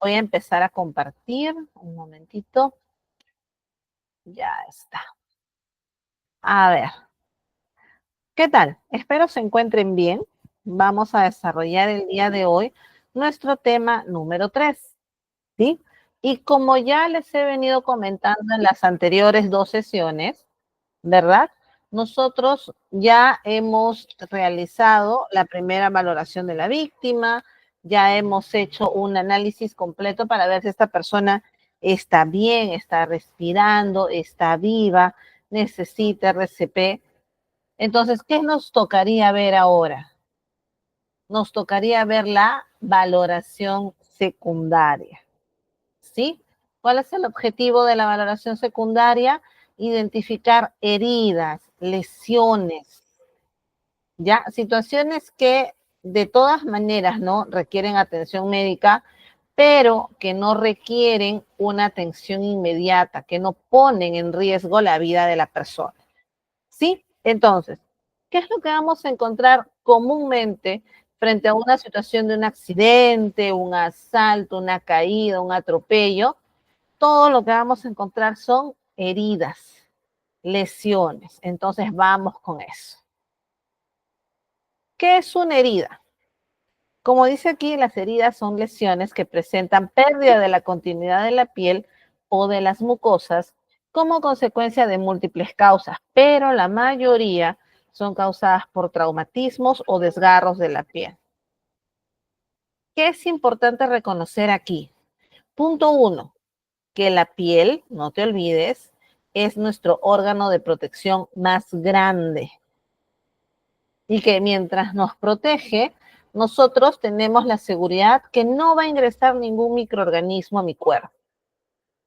Voy a empezar a compartir. Un momentito. Ya está. A ver. ¿Qué tal? Espero se encuentren bien. Vamos a desarrollar el día de hoy nuestro tema número 3, ¿sí? Y como ya les he venido comentando en las anteriores 2 sesiones, ¿verdad? Nosotros ya hemos realizado la primera valoración de la víctima, ya hemos hecho un análisis completo para ver si esta persona está bien, está respirando, está viva, necesita RCP. Entonces, ¿qué nos tocaría ver ahora? Nos tocaría ver la valoración secundaria, ¿sí? ¿Cuál es el objetivo de la valoración secundaria? Identificar heridas, lesiones, ya, situaciones que de todas maneras, ¿no? Requieren atención médica, pero que no requieren una atención inmediata, que no ponen en riesgo la vida de la persona. ¿Sí? Entonces, ¿qué es lo que vamos a encontrar comúnmente frente a una situación de un accidente, un asalto, una caída, un atropello? Todo lo que vamos a encontrar son heridas, lesiones. Entonces, vamos con eso. ¿Qué es una herida? Como dice aquí, las heridas son lesiones que presentan pérdida de la continuidad de la piel o de las mucosas como consecuencia de múltiples causas, pero la mayoría son causadas por traumatismos o desgarros de la piel. ¿Qué es importante reconocer aquí? Punto 1, que la piel, no te olvides, es nuestro órgano de protección más grande y que mientras nos protege, nosotros tenemos la seguridad que no va a ingresar ningún microorganismo a mi cuerpo.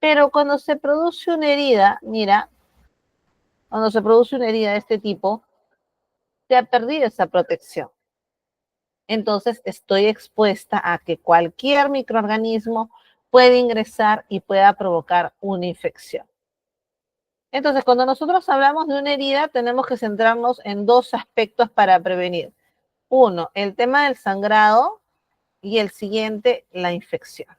Pero cuando se produce una herida, mira, cuando se produce una herida de este tipo, se ha perdido esa protección. Entonces estoy expuesta a que cualquier microorganismo puede ingresar y pueda provocar una infección. Entonces, cuando nosotros hablamos de una herida, tenemos que centrarnos en 2 aspectos para prevenir. Uno, el tema del sangrado, y el siguiente, la infección.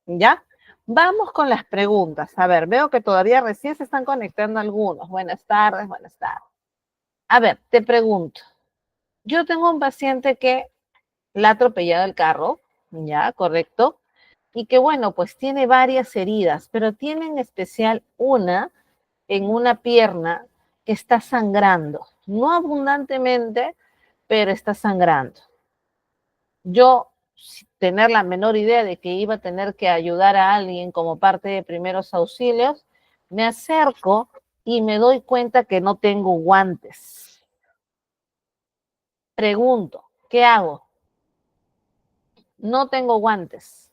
¿Ya? Vamos con las preguntas. A ver, veo que todavía recién se están conectando algunos. Buenas tardes, buenas tardes. A ver, te pregunto. Yo tengo un paciente que la ha atropellado el carro, ¿ya? Correcto. Y que bueno, pues tiene varias heridas, pero tiene en especial una en una pierna que está sangrando. No abundantemente, pero está sangrando. Yo, sin tener la menor idea de que iba a tener que ayudar a alguien como parte de primeros auxilios, me acerco y me doy cuenta que no tengo guantes. Pregunto, ¿qué hago? No tengo guantes.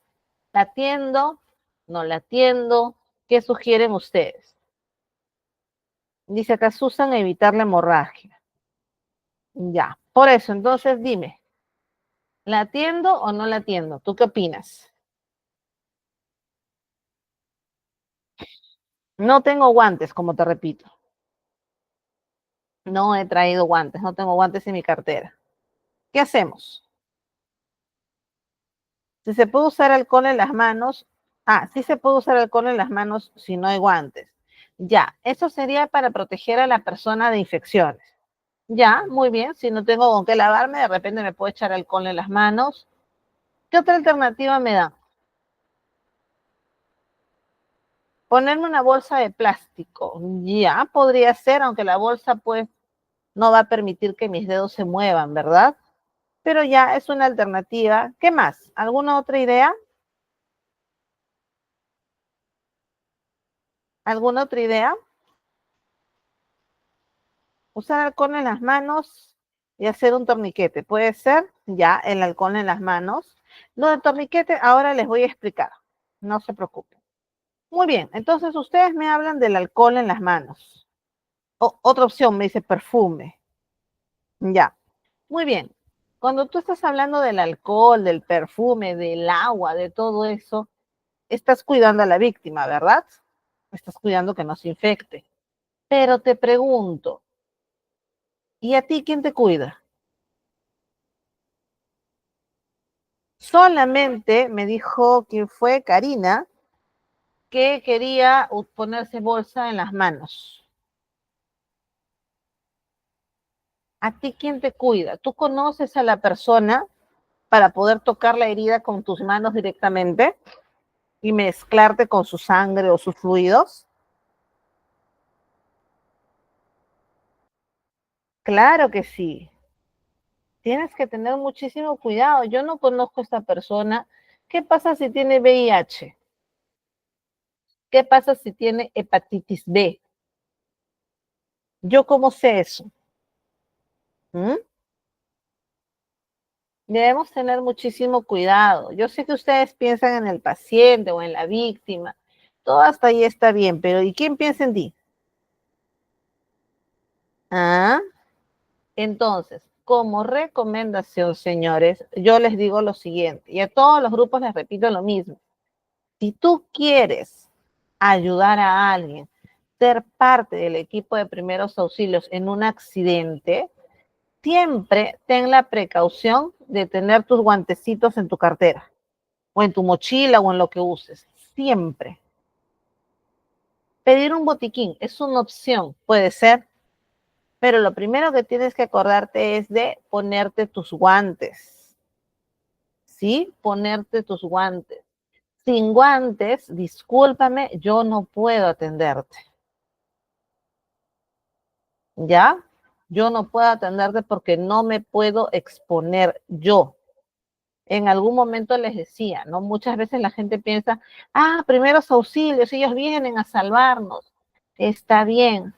¿La atiendo? ¿No la atiendo? ¿Qué sugieren ustedes? Dice acá Susan, evitar la hemorragia. Ya, por eso, entonces dime, ¿la atiendo o no la atiendo? ¿Tú qué opinas? No tengo guantes, como te repito. No he traído guantes, no tengo guantes en mi cartera. ¿Qué hacemos? Si se puede usar alcohol en las manos, sí se puede usar alcohol en las manos si no hay guantes. Ya, eso sería para proteger a la persona de infecciones. Ya, muy bien, si no tengo con qué lavarme, de repente me puedo echar alcohol en las manos. ¿Qué otra alternativa me da? Ponerme una bolsa de plástico. Ya, podría ser, aunque la bolsa pues no va a permitir que mis dedos se muevan, ¿verdad? Pero ya es una alternativa. ¿Qué más? ¿Alguna otra idea? ¿Alguna otra idea? Usar alcohol en las manos y hacer un torniquete. ¿Puede ser? Ya, el alcohol en las manos. Lo del torniquete ahora les voy a explicar. No se preocupen. Muy bien, entonces ustedes me hablan del alcohol en las manos. Otra opción me dice perfume. Ya, muy bien. Cuando tú estás hablando del alcohol, del perfume, del agua, de todo eso, estás cuidando a la víctima, ¿verdad? Estás cuidando que no se infecte. Pero te pregunto, ¿y a ti quién te cuida? Solamente me dijo que fue Karina que quería ponerse bolsa en las manos. ¿A ti quién te cuida? ¿Tú conoces a la persona para poder tocar la herida con tus manos directamente y mezclarte con su sangre o sus fluidos? Claro que sí. Tienes que tener muchísimo cuidado. Yo no conozco a esta persona. ¿Qué pasa si tiene VIH? ¿Qué pasa si tiene hepatitis B? ¿Yo cómo sé eso? ¿Mm? Debemos tener muchísimo cuidado. Yo sé que ustedes piensan en el paciente o en la víctima. Todo hasta ahí está bien, pero ¿y quién piensa en ti? ¿Ah? Entonces, como recomendación, señores, yo les digo lo siguiente, y a todos los grupos les repito lo mismo. Si tú quieres ayudar a alguien, ser parte del equipo de primeros auxilios en un accidente, siempre ten la precaución de tener tus guantecitos en tu cartera, o en tu mochila, o en lo que uses. Siempre. Pedir un botiquín es una opción, puede ser, pero lo primero que tienes que acordarte es de ponerte tus guantes. ¿Sí? Ponerte tus guantes. Sin guantes, discúlpame, yo no puedo atenderte. ¿Ya? Yo no puedo atenderte porque no me puedo exponer yo. En algún momento les decía, ¿no? Muchas veces la gente piensa, primeros auxilios, ellos vienen a salvarnos. Está bien,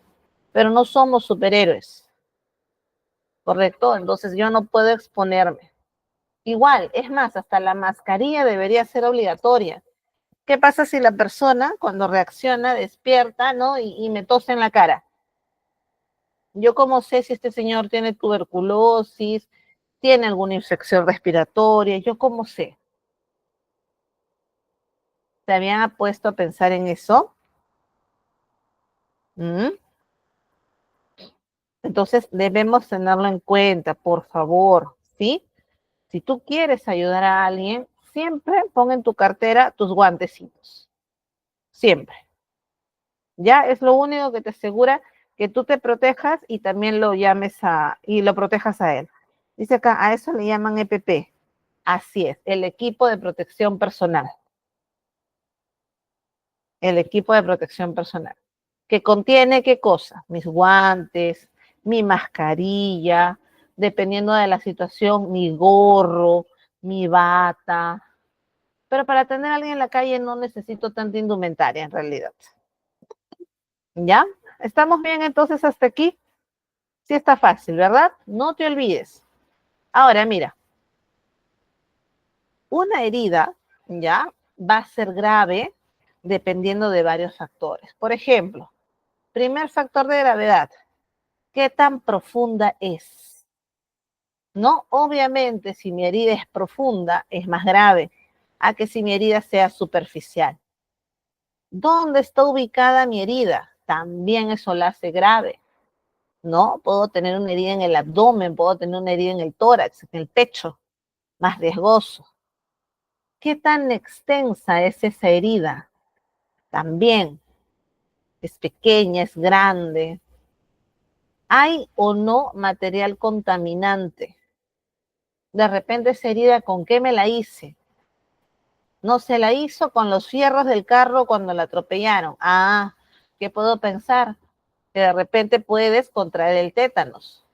pero no somos superhéroes, ¿correcto? Entonces yo no puedo exponerme. Igual, es más, hasta la mascarilla debería ser obligatoria. ¿Qué pasa si la persona, cuando reacciona, despierta, ¿no? Y me tose en la cara? Yo cómo sé si este señor tiene tuberculosis, tiene alguna infección respiratoria, yo cómo sé. ¿Se habían puesto a pensar en eso? ¿Mm? Entonces debemos tenerlo en cuenta, por favor, ¿sí? Si tú quieres ayudar a alguien, siempre pon en tu cartera tus guantecitos. Siempre. Ya es lo único que te asegura que tú te protejas y también lo llames y lo protejas a él. Dice acá, a eso le llaman EPP. Así es, el equipo de protección personal. El equipo de protección personal. Que contiene qué cosa? Mis guantes, mi mascarilla, dependiendo de la situación, mi gorro, mi bata. Pero para tener a alguien en la calle no necesito tanta indumentaria en realidad. ¿Ya? ¿Estamos bien entonces hasta aquí? Sí está fácil, ¿verdad? No te olvides. Ahora, mira, una herida, ¿ya? Va a ser grave dependiendo de varios factores. Por ejemplo, primer factor de gravedad, ¿qué tan profunda es? No, obviamente, si mi herida es profunda, es más grave a que si mi herida sea superficial. ¿Dónde está ubicada mi herida? También eso la hace grave, ¿no? Puedo tener una herida en el abdomen, puedo tener una herida en el tórax, en el pecho, más riesgoso. ¿Qué tan extensa es esa herida? También es pequeña, es grande. ¿Hay o no material contaminante? De repente esa herida, ¿con qué me la hice? No se la hizo con los fierros del carro cuando la atropellaron. ¿Qué puedo pensar? Que de repente puedes contraer el tétanos.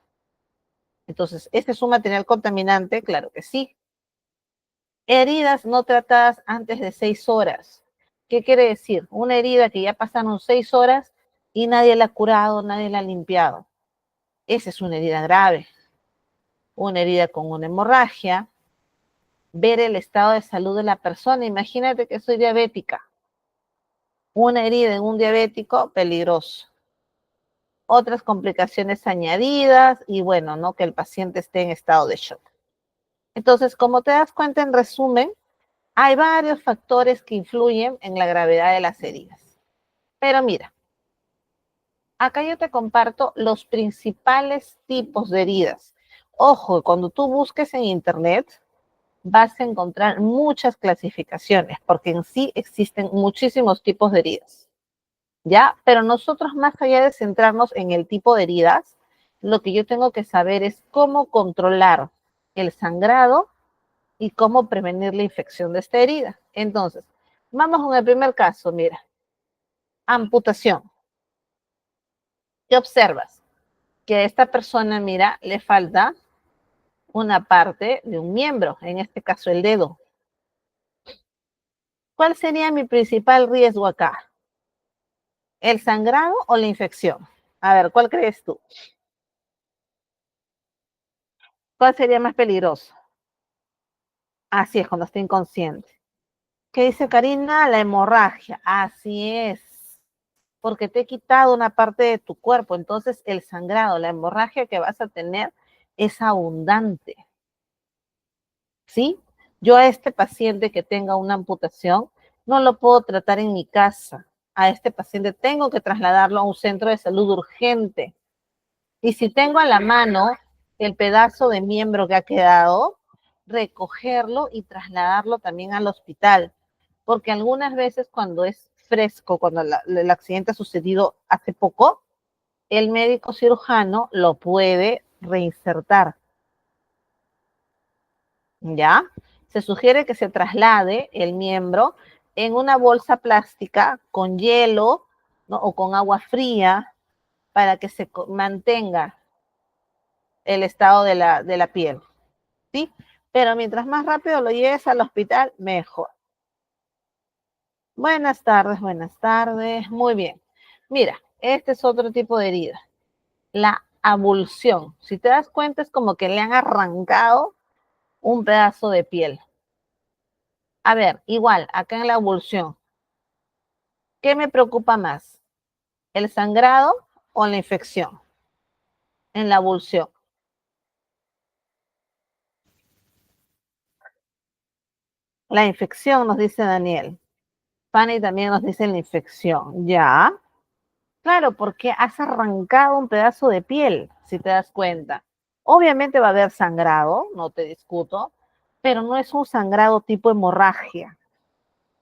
Entonces, ¿este es un material contaminante? Claro que sí. Heridas no tratadas antes de 6 horas. ¿Qué quiere decir? Una herida que ya pasaron 6 horas y nadie la ha curado, nadie la ha limpiado. Esa es una herida grave. Una herida con una hemorragia. Ver el estado de salud de la persona. Imagínate que soy diabética. Una herida en un diabético, peligroso. Otras complicaciones añadidas y bueno, ¿no? Que el paciente esté en estado de shock. Entonces, como te das cuenta, en resumen, hay varios factores que influyen en la gravedad de las heridas. Pero mira, acá yo te comparto los principales tipos de heridas. Ojo, cuando tú busques en internet, vas a encontrar muchas clasificaciones, porque en sí existen muchísimos tipos de heridas. ¿Ya? Pero nosotros, más allá de centrarnos en el tipo de heridas, lo que yo tengo que saber es cómo controlar el sangrado y cómo prevenir la infección de esta herida. Entonces, vamos con el primer caso, mira, amputación. ¿Qué observas? Que a esta persona, mira, le falta una parte de un miembro, en este caso el dedo. ¿Cuál sería mi principal riesgo acá? ¿El sangrado o la infección? A ver, ¿cuál crees tú? ¿Cuál sería más peligroso? Así es, cuando está inconsciente. ¿Qué dice Karina? La hemorragia. Así es, porque te he quitado una parte de tu cuerpo, entonces el sangrado, la hemorragia que vas a tener es abundante. ¿Sí? Yo a este paciente que tenga una amputación no lo puedo tratar en mi casa. A este paciente tengo que trasladarlo a un centro de salud urgente. Y si tengo a la mano el pedazo de miembro que ha quedado, recogerlo y trasladarlo también al hospital. Porque algunas veces cuando es fresco, cuando el accidente ha sucedido hace poco, el médico cirujano lo puede reinsertar. ¿Ya? Se sugiere que se traslade el miembro en una bolsa plástica con hielo, ¿no? O con agua fría para que se mantenga el estado de la piel, ¿sí? Pero mientras más rápido lo lleves al hospital, mejor. Buenas tardes, buenas tardes. Muy bien. Mira, este es otro tipo de herida. La abulsión. Si te das cuenta, es como que le han arrancado un pedazo de piel. A ver, igual, acá en la abulsión, ¿qué me preocupa más? ¿El sangrado o la infección? En la abulsión. La infección, nos dice Daniel. Fanny también nos dice la infección. Ya. Claro, porque has arrancado un pedazo de piel, si te das cuenta. Obviamente va a haber sangrado, no te discuto, pero no es un sangrado tipo hemorragia,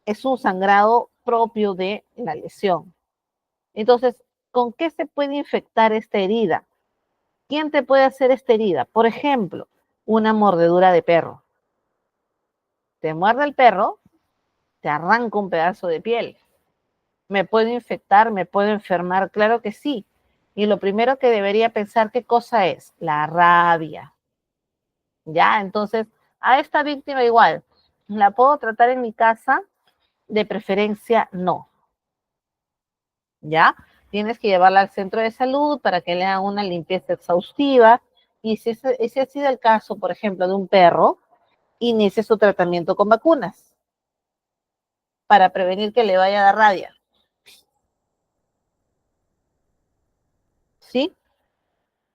es un sangrado propio de la lesión. Entonces, ¿con qué se puede infectar esta herida? ¿Quién te puede hacer esta herida? Por ejemplo, una mordedura de perro. Te muerde el perro, te arranca un pedazo de piel. ¿Me puedo infectar? ¿Me puedo enfermar? Claro que sí. Y lo primero que debería pensar, ¿qué cosa es? La rabia. ¿Ya? Entonces, a esta víctima igual, ¿la puedo tratar en mi casa? De preferencia, no. ¿Ya? Tienes que llevarla al centro de salud para que le hagan una limpieza exhaustiva. Y si ese ha sido el caso, por ejemplo, de un perro, inicie su tratamiento con vacunas para prevenir que le vaya a dar rabia. ¿Sí?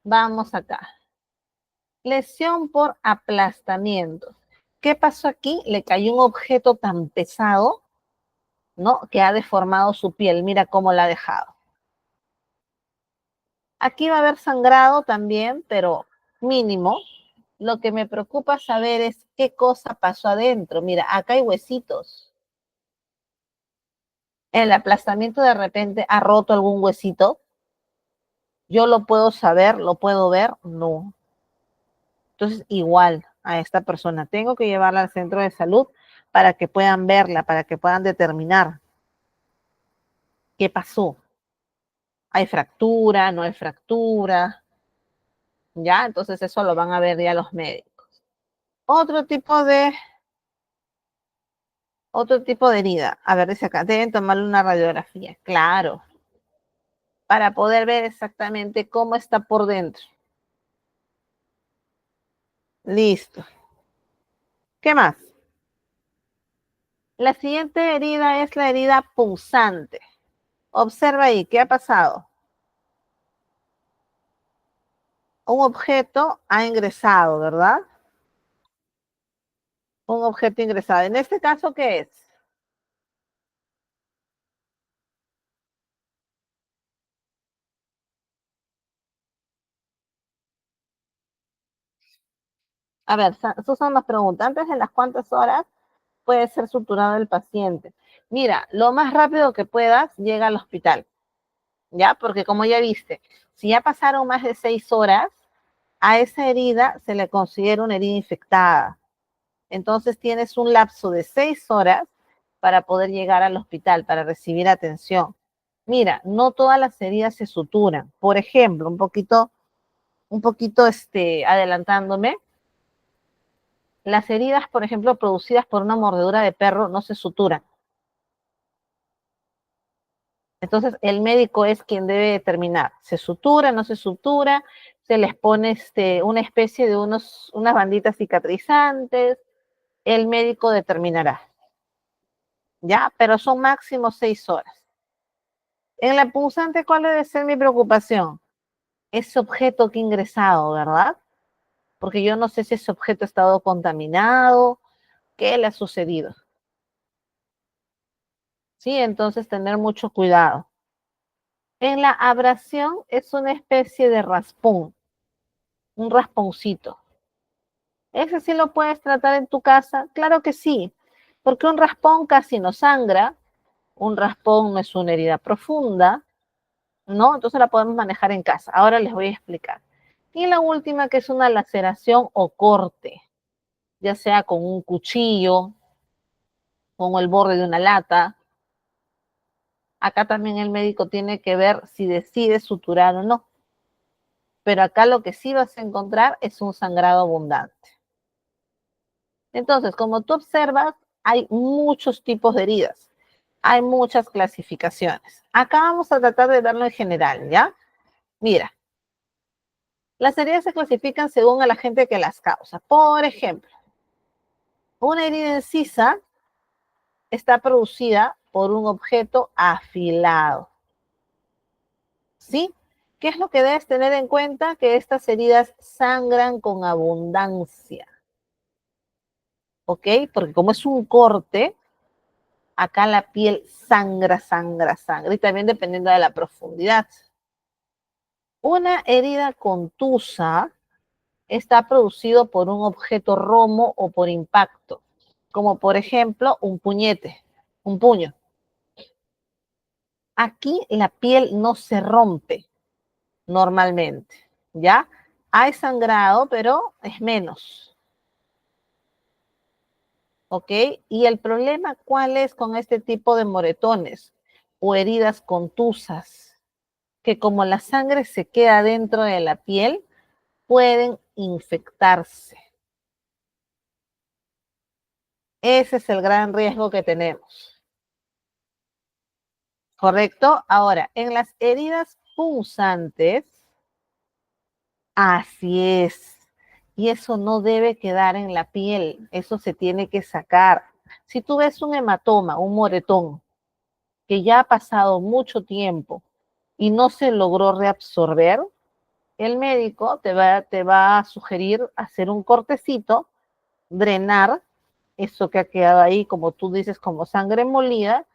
Vamos acá. Lesión por aplastamiento. ¿Qué pasó aquí? Le cayó un objeto tan pesado, ¿no? Que ha deformado su piel. Mira cómo la ha dejado. Aquí va a haber sangrado también, pero mínimo. Lo que me preocupa saber es qué cosa pasó adentro. Mira, acá hay huesitos. El aplastamiento de repente ha roto algún huesito. Yo lo puedo saber, lo puedo ver, no. Entonces, igual a esta persona, tengo que llevarla al centro de salud para que puedan verla, para que puedan determinar qué pasó. ¿Hay fractura? ¿No hay fractura? ¿Ya? Entonces eso lo van a ver ya los médicos. Otro tipo de, otro tipo de herida. A ver, dice acá, deben tomarle una radiografía. Claro, para poder ver exactamente cómo está por dentro. Listo. ¿Qué más? La siguiente herida es la herida punzante. Observa ahí, ¿qué ha pasado? Un objeto ha ingresado, ¿verdad? Un objeto ingresado. En este caso, ¿qué es? A ver, Susan nos pregunta, ¿antes de las cuántas horas puede ser suturado el paciente? Mira, lo más rápido que puedas, llega al hospital, ¿ya? Porque como ya viste, si ya pasaron más de 6 horas, a esa herida se le considera una herida infectada. Entonces tienes un lapso de 6 horas para poder llegar al hospital, para recibir atención. Mira, no todas las heridas se suturan. Por ejemplo, un poquito adelantándome, las heridas, por ejemplo, producidas por una mordedura de perro no se suturan. Entonces, el médico es quien debe determinar, ¿se sutura, no se sutura? Se les pone una especie de unas banditas cicatrizantes, el médico determinará, ¿ya? Pero son máximo 6 horas. En la punzante, ¿cuál debe ser mi preocupación? Ese objeto que ha ingresado, ¿verdad? Porque yo no sé si ese objeto ha estado contaminado, qué le ha sucedido. Sí, entonces tener mucho cuidado. En la abrasión es una especie de raspón, un rasponcito. ¿Ese sí lo puedes tratar en tu casa? Claro que sí, porque un raspón casi no sangra, un raspón no es una herida profunda, ¿no? Entonces la podemos manejar en casa. Ahora les voy a explicar. Y la última, que es una laceración o corte, ya sea con un cuchillo, con el borde de una lata. Acá también el médico tiene que ver si decide suturar o no. Pero acá lo que sí vas a encontrar es un sangrado abundante. Entonces, como tú observas, hay muchos tipos de heridas. Hay muchas clasificaciones. Acá vamos a tratar de verlo en general, ¿ya? Mira, las heridas se clasifican según el agente que las causa. Por ejemplo, una herida incisa está producida por un objeto afilado. ¿Sí? ¿Qué es lo que debes tener en cuenta? Que estas heridas sangran con abundancia. ¿Ok? Porque como es un corte, acá la piel sangra, sangra, sangra. Y también dependiendo de la profundidad. Una herida contusa está producido por un objeto romo o por impacto, como por ejemplo un puñete, un puño. Aquí la piel no se rompe normalmente, ¿ya? Hay sangrado, pero es menos, ¿ok? Y el problema, ¿cuál es con este tipo de moretones o heridas contusas? Que como la sangre se queda dentro de la piel, pueden infectarse. Ese es el gran riesgo que tenemos. ¿Correcto? Ahora, en las heridas punzantes, así es. Y eso no debe quedar en la piel, eso se tiene que sacar. Si tú ves un hematoma, un moretón, que ya ha pasado mucho tiempo y no se logró reabsorber, el médico te va a sugerir hacer un cortecito, drenar eso que ha quedado ahí, como tú dices, como sangre molida,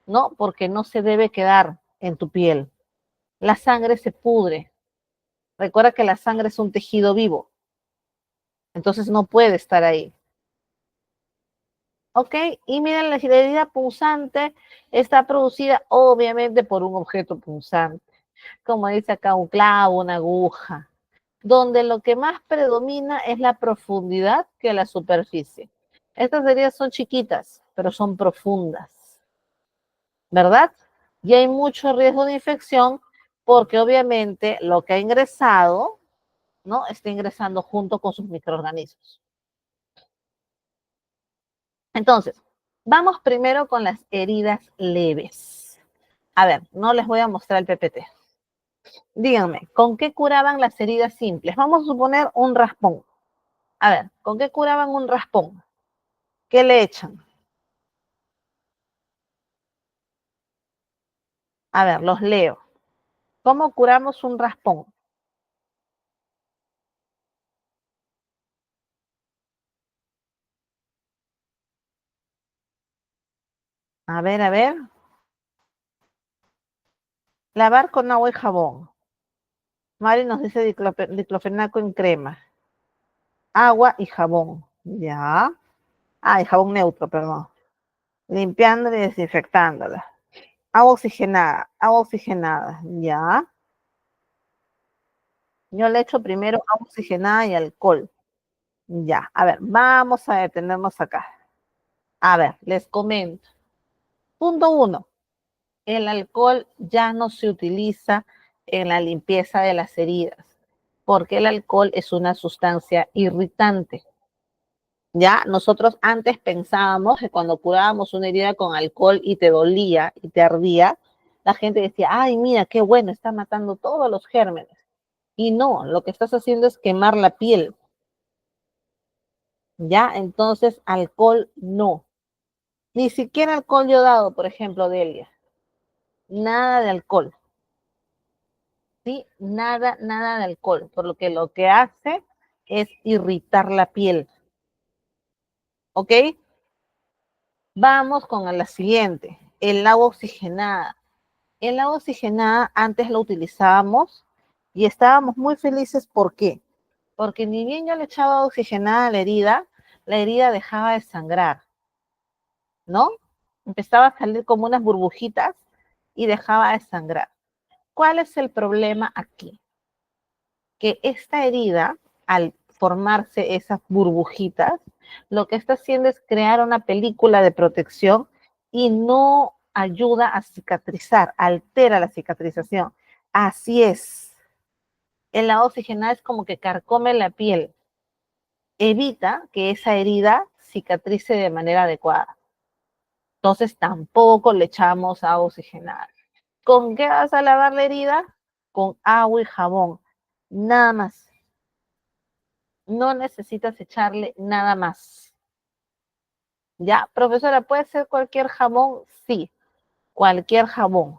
¿no? Porque no se debe quedar en tu piel. La sangre se pudre. Recuerda que la sangre es un tejido vivo, entonces no puede estar ahí. ¿Ok? Y miren, la herida punzante está producida obviamente por un objeto punzante, como dice acá, un clavo, una aguja, donde lo que más predomina es la profundidad que la superficie. Estas heridas son chiquitas, pero son profundas, ¿verdad? Y hay mucho riesgo de infección porque obviamente lo que ha ingresado, ¿no? Está ingresando junto con sus microorganismos. Entonces, vamos primero con las heridas leves. A ver, no les voy a mostrar el PPT. Díganme, ¿con qué curaban las heridas simples? Vamos a suponer un raspón. A ver, ¿con qué curaban un raspón? ¿Qué le echan? A ver, los leo. ¿Cómo curamos un raspón? A ver. Lavar con agua y jabón. Mari nos dice diclofenaco en crema. agua y jabón. Ya. Ah, y jabón neutro, perdón. Limpiándola y desinfectándola. Agua oxigenada. Ya. Yo le echo primero agua oxigenada y alcohol. Ya. A ver, vamos a detenernos acá. A ver, les comento. Punto uno. El alcohol ya no se utiliza en la limpieza de las heridas, porque el alcohol es una sustancia irritante. Ya nosotros antes pensábamos que cuando curábamos una herida con alcohol y te dolía y te ardía, la gente decía, ay, mira, qué bueno, está matando todos los gérmenes. Y no, lo que estás haciendo es quemar la piel. Ya, entonces alcohol no. Ni siquiera alcohol yodado, por ejemplo, Delia. Nada de alcohol. ¿Sí? Nada, nada de alcohol, por lo que hace es irritar la piel. ¿Ok? Vamos con la siguiente, el agua oxigenada. El agua oxigenada antes lo utilizábamos y estábamos muy felices. ¿Por qué? Porque ni bien yo le echaba agua oxigenada a la herida dejaba de sangrar, ¿no? Empezaba a salir como unas burbujitas y dejaba de sangrar. ¿Cuál es el problema aquí? Que esta herida, al formarse esas burbujitas, lo que está haciendo es crear una película de protección y no ayuda a cicatrizar, altera la cicatrización. Así es. El lavado oxigenado es como que carcome la piel, evita que esa herida cicatrice de manera adecuada. Entonces tampoco le echamos agua oxigenada. ¿Con qué vas a lavar la herida? Con agua y jabón. Nada más. No necesitas echarle nada más. Ya, profesora, ¿puede ser cualquier jabón? Sí, cualquier jabón.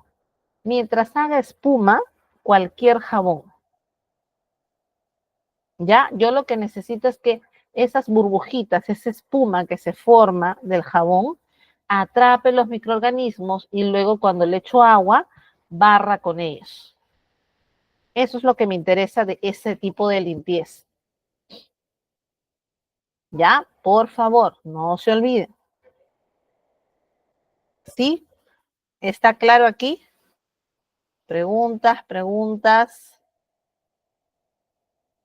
Mientras haga espuma, cualquier jabón. Ya, yo lo que necesito es que esas burbujitas, esa espuma que se forma del jabón, atrape los microorganismos y luego cuando le echo agua, barra con ellos. Eso es lo que me interesa de ese tipo de limpieza. Ya, por favor, no se olviden. ¿Sí? ¿Está claro aquí? Preguntas, preguntas.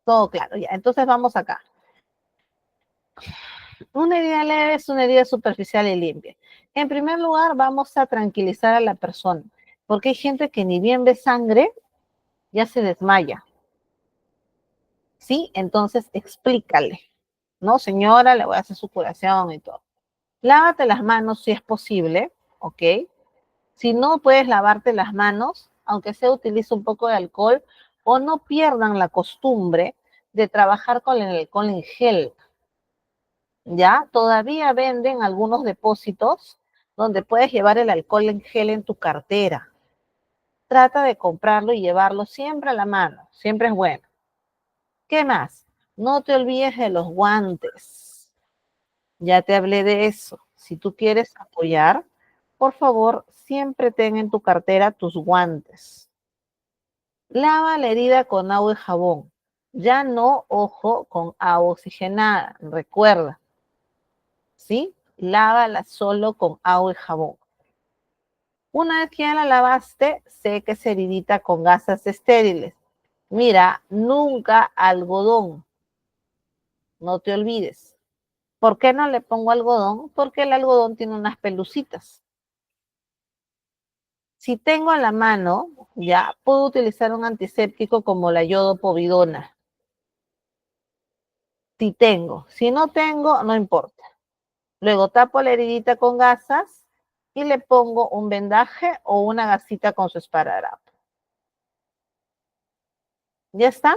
Todo claro, ya. Entonces vamos acá. Una herida leve es una herida superficial y limpia. En primer lugar, vamos a tranquilizar a la persona, porque hay gente que ni bien ve sangre, ya se desmaya. ¿Sí? Entonces explícale. No, señora, le voy a hacer su curación y todo. Lávate las manos si es posible, ¿ok? Si no puedes lavarte las manos, aunque sea utiliza un poco de alcohol, o no pierdan la costumbre de trabajar con el alcohol en gel. ¿Ya? Todavía venden algunos depósitos donde puedes llevar el alcohol en gel en tu cartera. Trata de comprarlo y llevarlo siempre a la mano. Siempre es bueno. ¿Qué más? No te olvides de los guantes. Ya te hablé de eso. Si tú quieres apoyar, por favor, siempre ten en tu cartera tus guantes. Lava la herida con agua y jabón. Ya no, ojo, con agua oxigenada. Recuerda, ¿sí? Lávala solo con agua y jabón. Una vez que ya la lavaste, seque esa heridita con gasas estériles. Mira, nunca algodón. No te olvides. ¿Por qué no le pongo algodón? Porque el algodón tiene unas pelucitas. Si tengo a la mano, ya puedo utilizar un antiséptico como la yodopovidona. Si tengo. Si no tengo, no importa. Luego tapo la heridita con gasas y le pongo un vendaje o una gasita con su esparadrapo. ¿Ya está?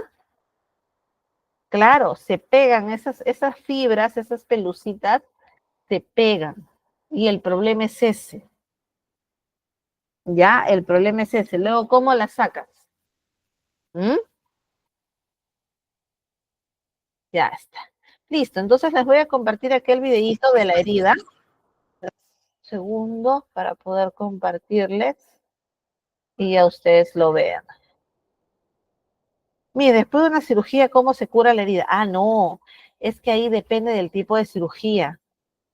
Claro, se pegan esas fibras, esas pelucitas, se pegan. Y el problema es ese. Ya, el problema es ese. Luego, ¿cómo las sacas? ¿Mm? Ya está. Listo, entonces les voy a compartir aquel videíto de la herida. Segundo, para poder compartirles y ya ustedes lo vean. Mire, después de una cirugía, ¿cómo se cura la herida? Ah, no. es que ahí depende del tipo de cirugía.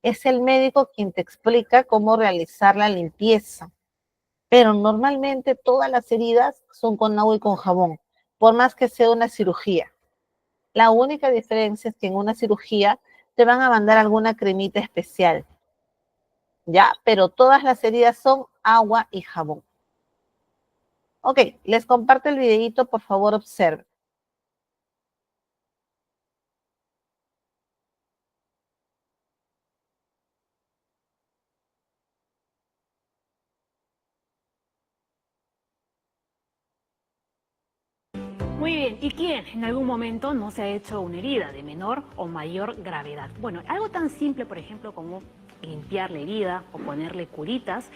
Es el médico quien te explica cómo realizar la limpieza, pero normalmente todas las heridas son con agua y con jabón, por más que sea una cirugía. La única diferencia es que en una cirugía te van a mandar alguna cremita especial, ¿ya? Pero todas las heridas son agua y jabón. Ok, les comparto el videito, por favor observen. Muy bien, ¿y quién en algún momento no se ha hecho una herida de menor o mayor gravedad? Bueno, algo tan simple, por ejemplo, como limpiar la herida o ponerle curitas,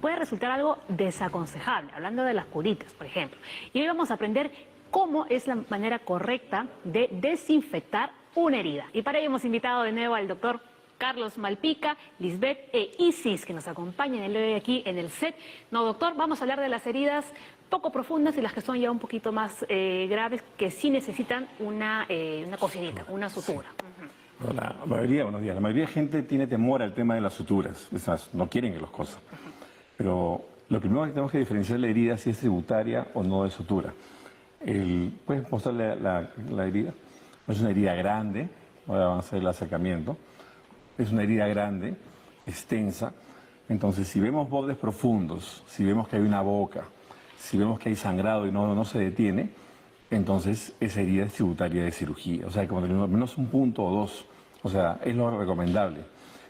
puede resultar algo desaconsejable, hablando de las curitas, por ejemplo. Y hoy vamos a aprender cómo es la manera correcta de desinfectar una herida. Y para ello hemos invitado de nuevo al doctor Carlos Malpica, Lisbeth e Isis, que nos acompañan el día de hoy aquí en el set. No, doctor, vamos a hablar de las heridas poco profundas y las que son ya un poquito más graves, que sí necesitan una cocinita, una sutura. La mayoría, buenos días, la mayoría de gente tiene temor al tema de las suturas, esas no quieren que los cosan. Pero lo primero que tenemos que diferenciar la herida si es tributaria o no de sutura. ¿Puedes mostrarle la herida? Es una herida grande, ahora vamos a hacer el acercamiento. Es una herida grande, extensa. Entonces, si vemos bordes profundos, si vemos que hay una boca, si vemos que hay sangrado y no se detiene, entonces esa herida es tributaria de cirugía. O sea, como tenemos al menos un punto o dos. O sea, es lo recomendable.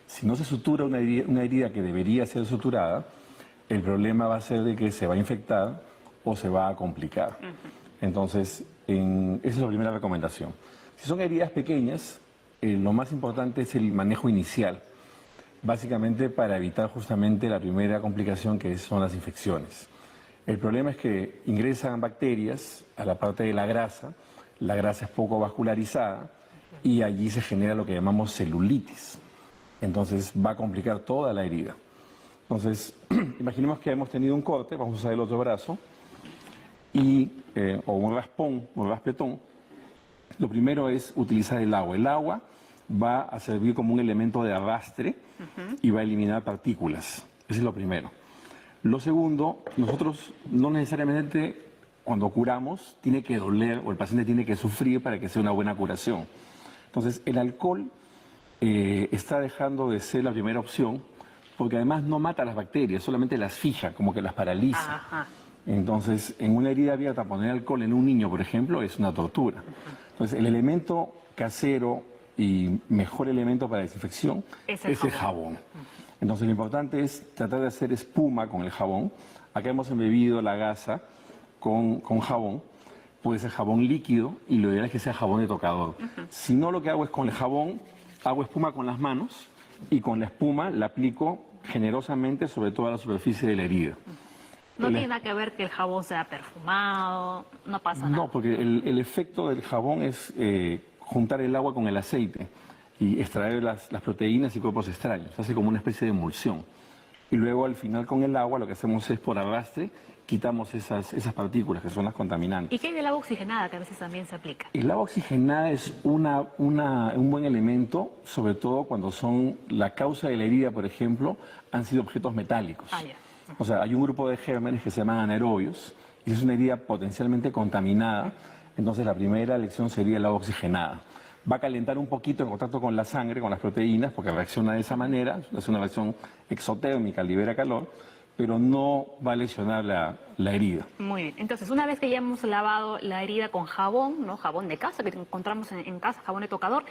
Si no se sutura una herida que debería ser suturada, el problema va a ser de que se va a infectar o se va a complicar. Entonces, esa es la primera recomendación. Si son heridas pequeñas, lo más importante es el manejo inicial, básicamente para evitar justamente la primera complicación que son las infecciones. El problema es que ingresan bacterias a la parte de la grasa es poco vascularizada y allí se genera lo que llamamos celulitis. Entonces va a complicar toda la herida. Entonces, imaginemos que hemos tenido un corte, vamos a usar el otro brazo, o un raspón, un raspetón. Lo primero es utilizar el agua. El agua va a servir como un elemento de arrastre y va a eliminar partículas. Eso es lo primero. Lo segundo, nosotros no necesariamente cuando curamos tiene que doler o el paciente tiene que sufrir para que sea una buena curación. Entonces, el alcohol está dejando de ser la primera opción porque además no mata las bacterias, solamente las fija, como que las paraliza. Ajá. Entonces, en una herida abierta, poner alcohol en un niño, por ejemplo, es una tortura. Entonces, el elemento casero y mejor elemento para desinfección es el jabón. Entonces, lo importante es tratar de hacer espuma con el jabón. Acá hemos embebido la gasa con jabón. Puede ser jabón líquido y lo ideal es que sea jabón de tocador. Si no, lo que hago es con el jabón, hago espuma con las manos y con la espuma la aplico generosamente sobre toda la superficie de la herida. No tiene nada que ver que el jabón sea perfumado, no pasa nada. No, porque el efecto del jabón es juntar el agua con el aceite y extraer las proteínas y cuerpos extraños. Se hace como una especie de emulsión. Y luego al final con el agua lo que hacemos es por arrastre quitamos esas partículas que son las contaminantes. ¿Y qué hay del agua oxigenada que a veces también se aplica? El agua oxigenada es un buen elemento, sobre todo cuando la causa de la herida, por ejemplo, han sido objetos metálicos. Ah, ya. O sea, hay un grupo de gérmenes que se llaman anaerobios y es una herida potencialmente contaminada, entonces la primera elección sería el agua oxigenada. Va a calentar un poquito en contacto con la sangre, con las proteínas, porque reacciona de esa manera, es una reacción exotérmica, libera calor, pero no va a lesionar la herida. Muy bien, entonces una vez que ya hemos lavado la herida con jabón, ¿no? Jabón de casa que encontramos en casa, jabón de tocador,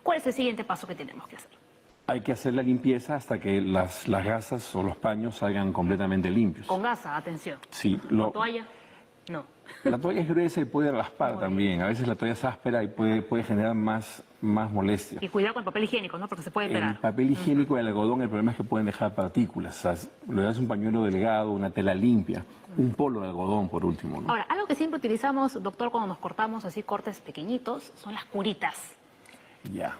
¿cuál es el siguiente paso que tenemos que hacer? Hay que hacer la limpieza hasta que las gasas o los paños salgan completamente limpios. Con gasa, atención. Sí. ¿Con toalla? No. La toalla es gruesa y puede raspar también. A veces la toalla es áspera y puede generar más molestia. Y cuidado con el papel higiénico, ¿no? Porque se puede pegar. El papel higiénico y el algodón, el problema es que pueden dejar partículas. O sea, lo das un pañuelo delgado, una tela limpia, un polo de algodón por último, ¿no? Ahora, algo que siempre utilizamos, doctor, cuando nos cortamos así cortes pequeñitos, son las curitas. Ya.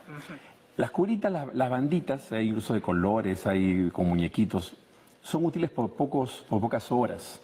Las curitas, las banditas, hay incluso de colores, hay con muñequitos, son útiles por pocas horas.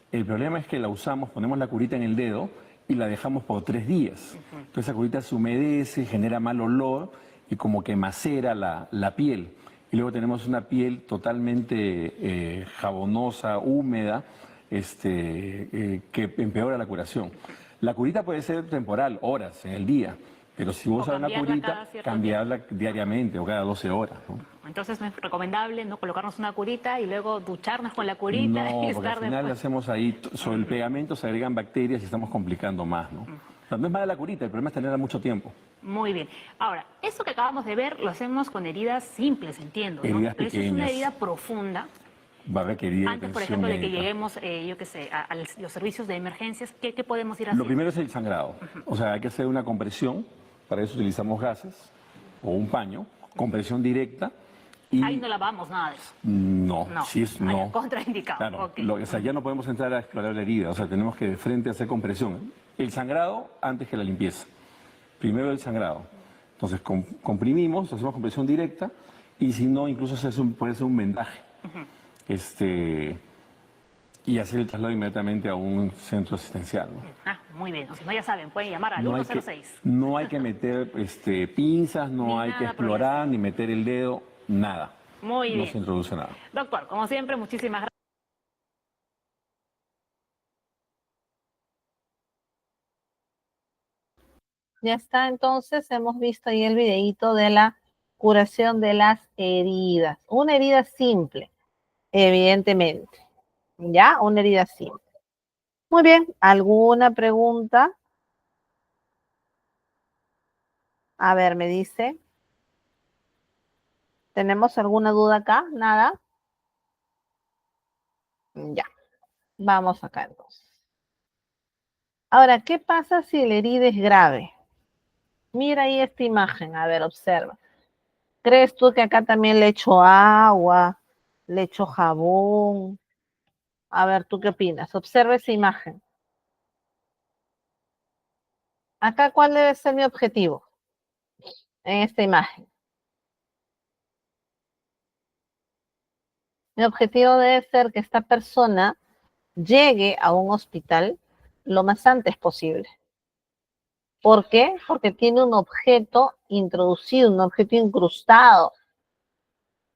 El problema es que la usamos, ponemos la curita en el dedo y la dejamos por 3 días. Entonces esa curita se humedece, genera mal olor y como que macera la piel. Y luego tenemos una piel totalmente jabonosa, húmeda, que empeora la curación. La curita puede ser temporal, horas en el día, pero si vos O usas una cambiarla curita, cada cierto cambiarla diariamente o cada 12 horas, ¿no? Entonces no es recomendable no colocarnos una curita y luego ducharnos con la curita No, y porque al estar final le después. hacemos ahí, sobre el pegamento se agregan bacterias y estamos complicando más, ¿no? O sea, no es mala la curita, el problema es tenerla mucho tiempo. Muy bien. Ahora, eso que acabamos de ver lo hacemos con heridas simples, entiendo, ¿no? Heridas Pero eso es una herida pequeñas, profunda. va a requerir Antes, por atención ejemplo, de que médica. lleguemos, yo qué sé, a los servicios de emergencias, ¿qué podemos ir Lo haciendo? primero es el sangrado. O sea, hay que hacer una compresión, para eso utilizamos gases o un paño, compresión directa Ahí y no lavamos nada de eso. no, No, si es allá, no. contraindicado. Claro, Ok. o sea, ya no podemos entrar a explorar la herida, o sea, tenemos que de frente hacer compresión. El sangrado antes que la limpieza. Primero el sangrado. Entonces comprimimos, hacemos compresión directa y si no, incluso puede ser un vendaje. Y hacer el traslado inmediatamente a un centro asistencial, ¿no? Ah, muy bien. O si no, ya saben, pueden llamar al No hay 106. no hay que meter pinzas, Ni no hay que nada por el estilo. explorar, ni meter el dedo, nada. Muy No bien. se introduce nada. Doctor, como siempre, muchísimas gracias. Ya está, entonces hemos visto ahí el videíto de la curación de las heridas. Una herida simple, evidentemente. ¿Ya? Una herida simple. Muy bien, ¿alguna pregunta? A ver, me dice. ¿Tenemos alguna duda acá? ¿Nada? Ya, vamos acá entonces. Ahora, ¿qué pasa si la herida es grave? Mira ahí esta imagen, a ver, observa. ¿Crees tú que acá también le echo agua, le echo jabón? A ver, ¿tú qué opinas? Observa esa imagen. Acá, ¿cuál debe ser mi objetivo en esta imagen? Mi objetivo debe ser que esta persona llegue a un hospital lo más antes posible. ¿Por qué? Porque tiene un objeto introducido, un objeto incrustado.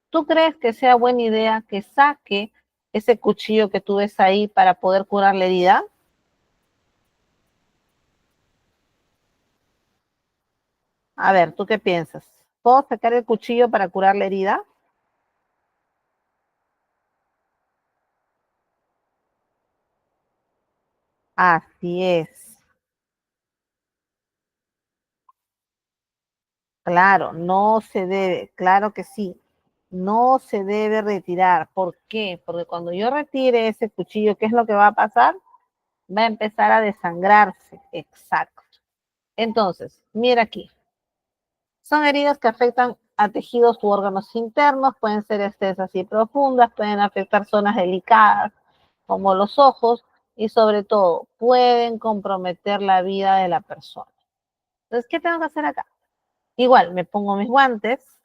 ¿Tú crees que sea buena idea que saque ese cuchillo que tú ves ahí para poder curar la herida? A ver, ¿tú qué piensas? ¿Puedo sacar el cuchillo para curar la herida? Así es. Claro, no se debe, claro que sí. No se debe retirar. ¿Por qué? Porque cuando yo retire ese cuchillo, ¿qué es lo que va a pasar? Va a empezar a desangrarse. Exacto. Entonces, mira aquí. Son heridas que afectan a tejidos u órganos internos, pueden ser extensas y profundas, pueden afectar zonas delicadas como los ojos y sobre todo pueden comprometer la vida de la persona. Entonces, ¿qué tengo que hacer acá? Igual, me pongo mis guantes,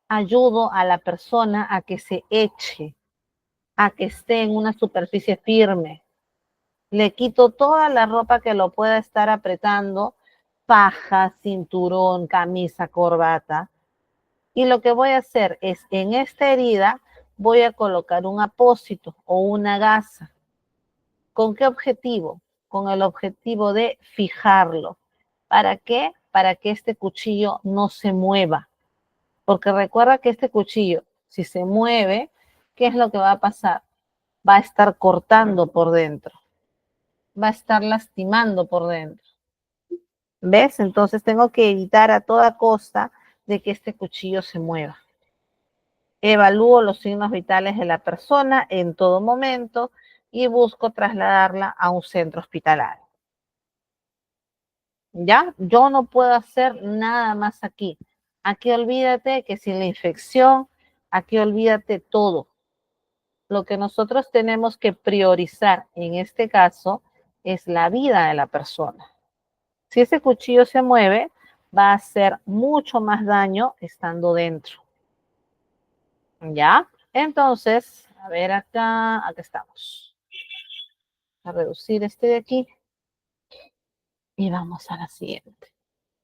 ayudo a la persona a que se eche, a que esté en una superficie firme. Le quito toda la ropa que lo pueda estar apretando, faja, cinturón, camisa, corbata. Y lo que voy a hacer es, en esta herida, voy a colocar un apósito o una gasa. ¿Con qué objetivo? Con el objetivo de fijarlo. ¿Para qué? Para que este cuchillo no se mueva. Porque recuerda que este cuchillo, si se mueve, ¿qué es lo que va a pasar? Va a estar cortando por dentro. Va a estar lastimando por dentro. ¿Ves? Entonces tengo que evitar a toda costa de que este cuchillo se mueva. Evalúo los signos vitales de la persona en todo momento y busco trasladarla a un centro hospitalario. ¿Ya? Yo no puedo hacer nada más aquí. Aquí olvídate que sin la infección, aquí olvídate todo. Lo que nosotros tenemos que priorizar en este caso es la vida de la persona. Si ese cuchillo se mueve, va a hacer mucho más daño estando dentro. ¿Ya? Entonces, a ver acá estamos. A reducir este de aquí. Y vamos a la siguiente.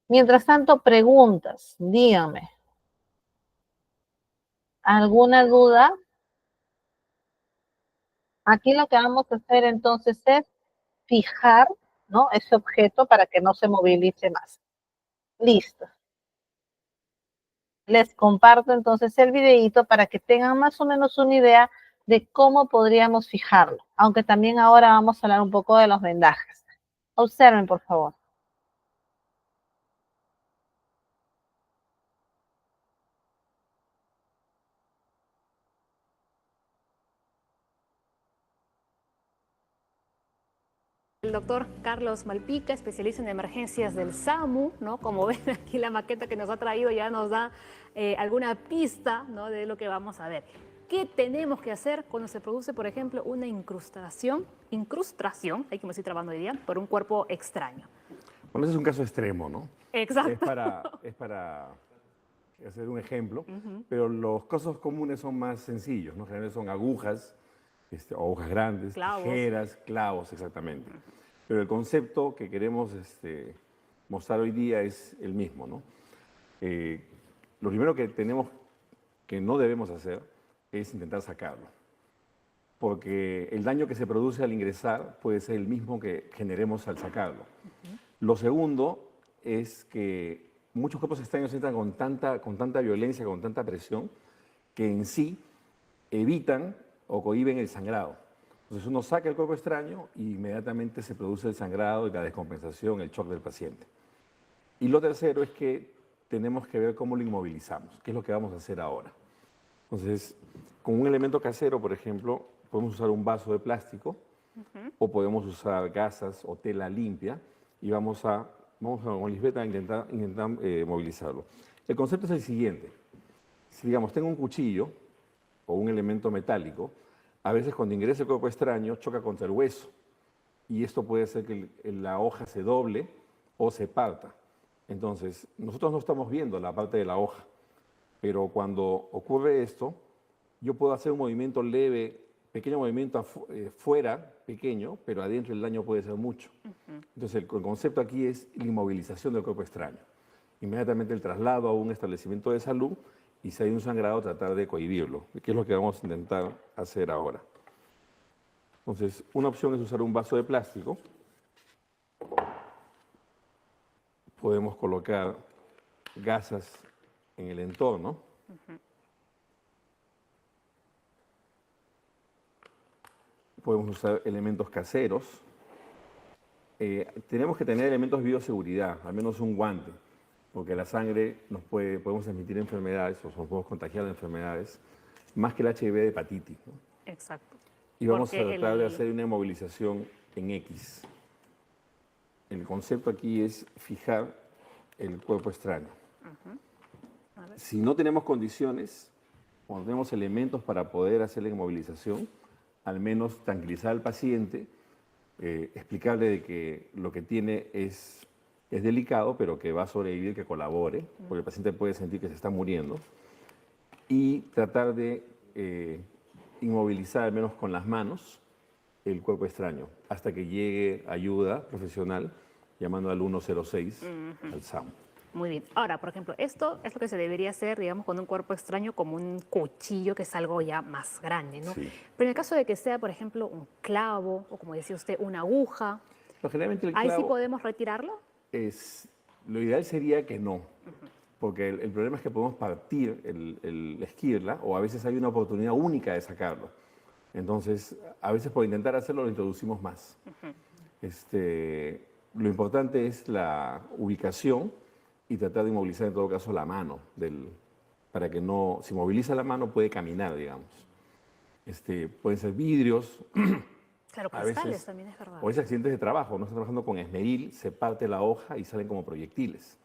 Mientras tanto, preguntas, dígame. ¿Alguna duda? Aquí lo que vamos a hacer entonces es fijar, ¿no?, ese objeto para que no se movilice más. Listo. Les comparto entonces el videíto para que tengan más o menos una idea de cómo podríamos fijarlo, aunque también ahora vamos a hablar un poco de los vendajes. Observen, por favor. El doctor Carlos Malpica, especialista en emergencias del SAMU, ¿no? Como ven aquí la maqueta que nos ha traído ya nos da alguna pista, ¿no?, de lo que vamos a ver. ¿Qué tenemos que hacer cuando se produce, por ejemplo, una incrustación, hay que me estoy trabando hoy día, por un cuerpo extraño? Bueno, ese es un caso extremo, ¿no? Exacto. Es para hacer un ejemplo, pero los casos comunes son más sencillos, ¿no? Generalmente son agujas, o agujas grandes, Clavos. tijeras, clavos, exactamente. Pero el concepto que queremos mostrar hoy día es el mismo, ¿no? Lo primero que no debemos hacer es intentar sacarlo, porque el daño que se produce al ingresar puede ser el mismo que generemos al sacarlo. Lo segundo es que muchos cuerpos extraños entran con tanta violencia, con tanta presión, que en sí evitan o cohíben el sangrado. Entonces uno saca el cuerpo extraño y inmediatamente se produce el sangrado y la descompensación, el shock del paciente. Y lo tercero es que tenemos que ver cómo lo inmovilizamos, que es lo que vamos a hacer ahora. Entonces, con un elemento casero, por ejemplo, podemos usar un vaso de plástico o podemos usar gasas o tela limpia y vamos con Lisbeth a intentar movilizarlo. El concepto es el siguiente. Si, digamos, tengo un cuchillo o un elemento metálico, a veces cuando ingresa el cuerpo extraño choca contra el hueso y esto puede hacer que la hoja se doble o se parta. Entonces, nosotros no estamos viendo la parte de la hoja, pero cuando ocurre esto, yo puedo hacer un movimiento leve, pequeño movimiento fuera, pequeño, pero adentro el daño puede ser mucho. Entonces, el concepto aquí es la inmovilización del cuerpo extraño. Inmediatamente el traslado a un establecimiento de salud y si hay un sangrado, tratar de cohibirlo, que es lo que vamos a intentar hacer ahora. Entonces, una opción es usar un vaso de plástico. Podemos colocar gasas en el entorno. Podemos usar elementos caseros. Tenemos que tener elementos de bioseguridad, al menos un guante, porque la sangre podemos transmitir enfermedades o nos podemos contagiar de enfermedades, más que el HIV de hepatitis, ¿no? Exacto. Y vamos a tratar de hacer una inmovilización en X. El concepto aquí es fijar el cuerpo extraño. Si no tenemos condiciones, o no tenemos elementos para poder hacer la inmovilización, al menos tranquilizar al paciente, explicarle de que lo que tiene es delicado, pero que va a sobrevivir, que colabore, porque el paciente puede sentir que se está muriendo, y tratar de inmovilizar, al menos con las manos, el cuerpo extraño, hasta que llegue ayuda profesional, llamando al 106, al SAMU. Muy bien. Ahora, por ejemplo, esto es lo que se debería hacer, digamos, con un cuerpo extraño como un cuchillo, que es algo ya más grande, ¿no? Sí. Pero en el caso de que sea, por ejemplo, un clavo, o como decía usted, una aguja, Pero generalmente el ¿ahí sí clavo podemos retirarlo? lo ideal sería que no, porque el problema es que podemos partir la esquirla o a veces hay una oportunidad única de sacarlo. Entonces, a veces por intentar hacerlo lo introducimos más. Lo importante es la ubicación y tratar de inmovilizar en todo caso la mano, para que no, si moviliza la mano puede caminar, digamos. Pueden ser vidrios. Claro, A cristales veces, también es verdad. o es accidentes de trabajo, no está trabajando con esmeril, se parte la hoja y salen como proyectiles.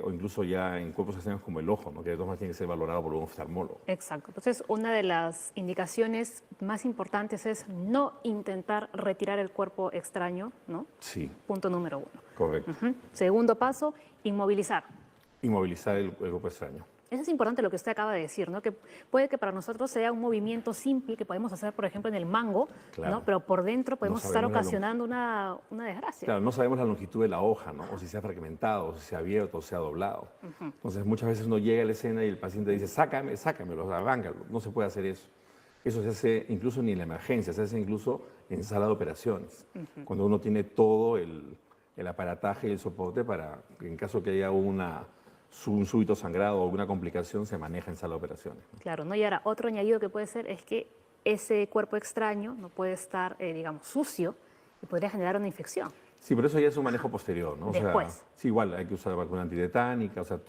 O incluso ya en cuerpos extraños como el ojo, ¿no?, que de todas maneras tiene que ser valorado por un oftalmólogo. Exacto. Entonces, una de las indicaciones más importantes es no intentar retirar el cuerpo extraño, ¿no? Sí. Punto número 1. Correcto. Segundo paso, inmovilizar. Inmovilizar el cuerpo extraño. Eso es importante lo que usted acaba de decir, ¿no? Que puede que para nosotros sea un movimiento simple que podemos hacer, por ejemplo, en el mango, Claro. ¿no? Pero por dentro No podemos estar sabemos la ocasionando una desgracia. Claro, no sabemos la longitud de la hoja, ¿no? O si se ha fragmentado, o si se ha abierto, o se ha doblado. Entonces, muchas veces uno llega a la escena y el paciente dice, sácamelo, arráncalo. No se puede hacer eso. Eso se hace incluso ni en la emergencia, se hace incluso en sala de operaciones. Cuando uno tiene todo el aparataje y el soporte para, en caso que haya un súbito sangrado o alguna complicación, se maneja en sala de operaciones. Claro, ¿no? Y ahora, otro añadido que puede ser es que ese cuerpo extraño no puede estar, digamos, sucio y podría generar una infección. Sí, pero eso ya es un manejo posterior, ¿no? O sea, Después. sí, igual hay que usar vacuna antitetánica, o sea,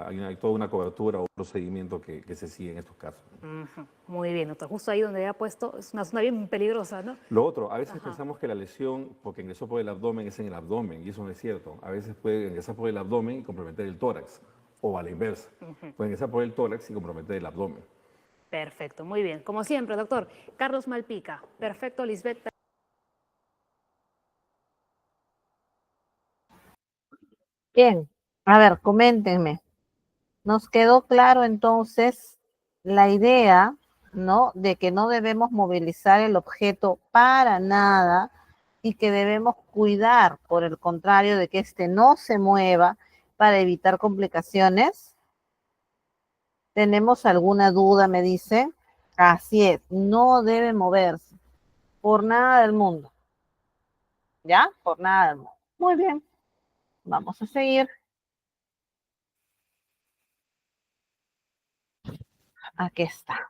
hay toda una cobertura o un procedimiento que se sigue en estos casos. Ujú. Muy bien, doctor. Justo ahí donde ha puesto, es una zona bien peligrosa, ¿no? Lo otro, a veces pensamos que la lesión, porque ingresó por el abdomen, es en el abdomen, y eso no es cierto. A veces puede ingresar por el abdomen y comprometer el tórax, o a la inversa. Puede ingresar por el tórax y comprometer el abdomen. Perfecto, muy bien. Como siempre, doctor. Carlos Malpica. Perfecto, Lisbeth. Bien, a ver, coméntenme. Nos quedó claro entonces la idea, ¿no? De que no debemos movilizar el objeto para nada y que debemos cuidar, por el contrario, de que éste no se mueva para evitar complicaciones. ¿Tenemos alguna duda? Me dice. Así es, no debe moverse por nada del mundo. ¿Ya? Por nada del mundo. Muy bien, vamos a seguir. Aquí está.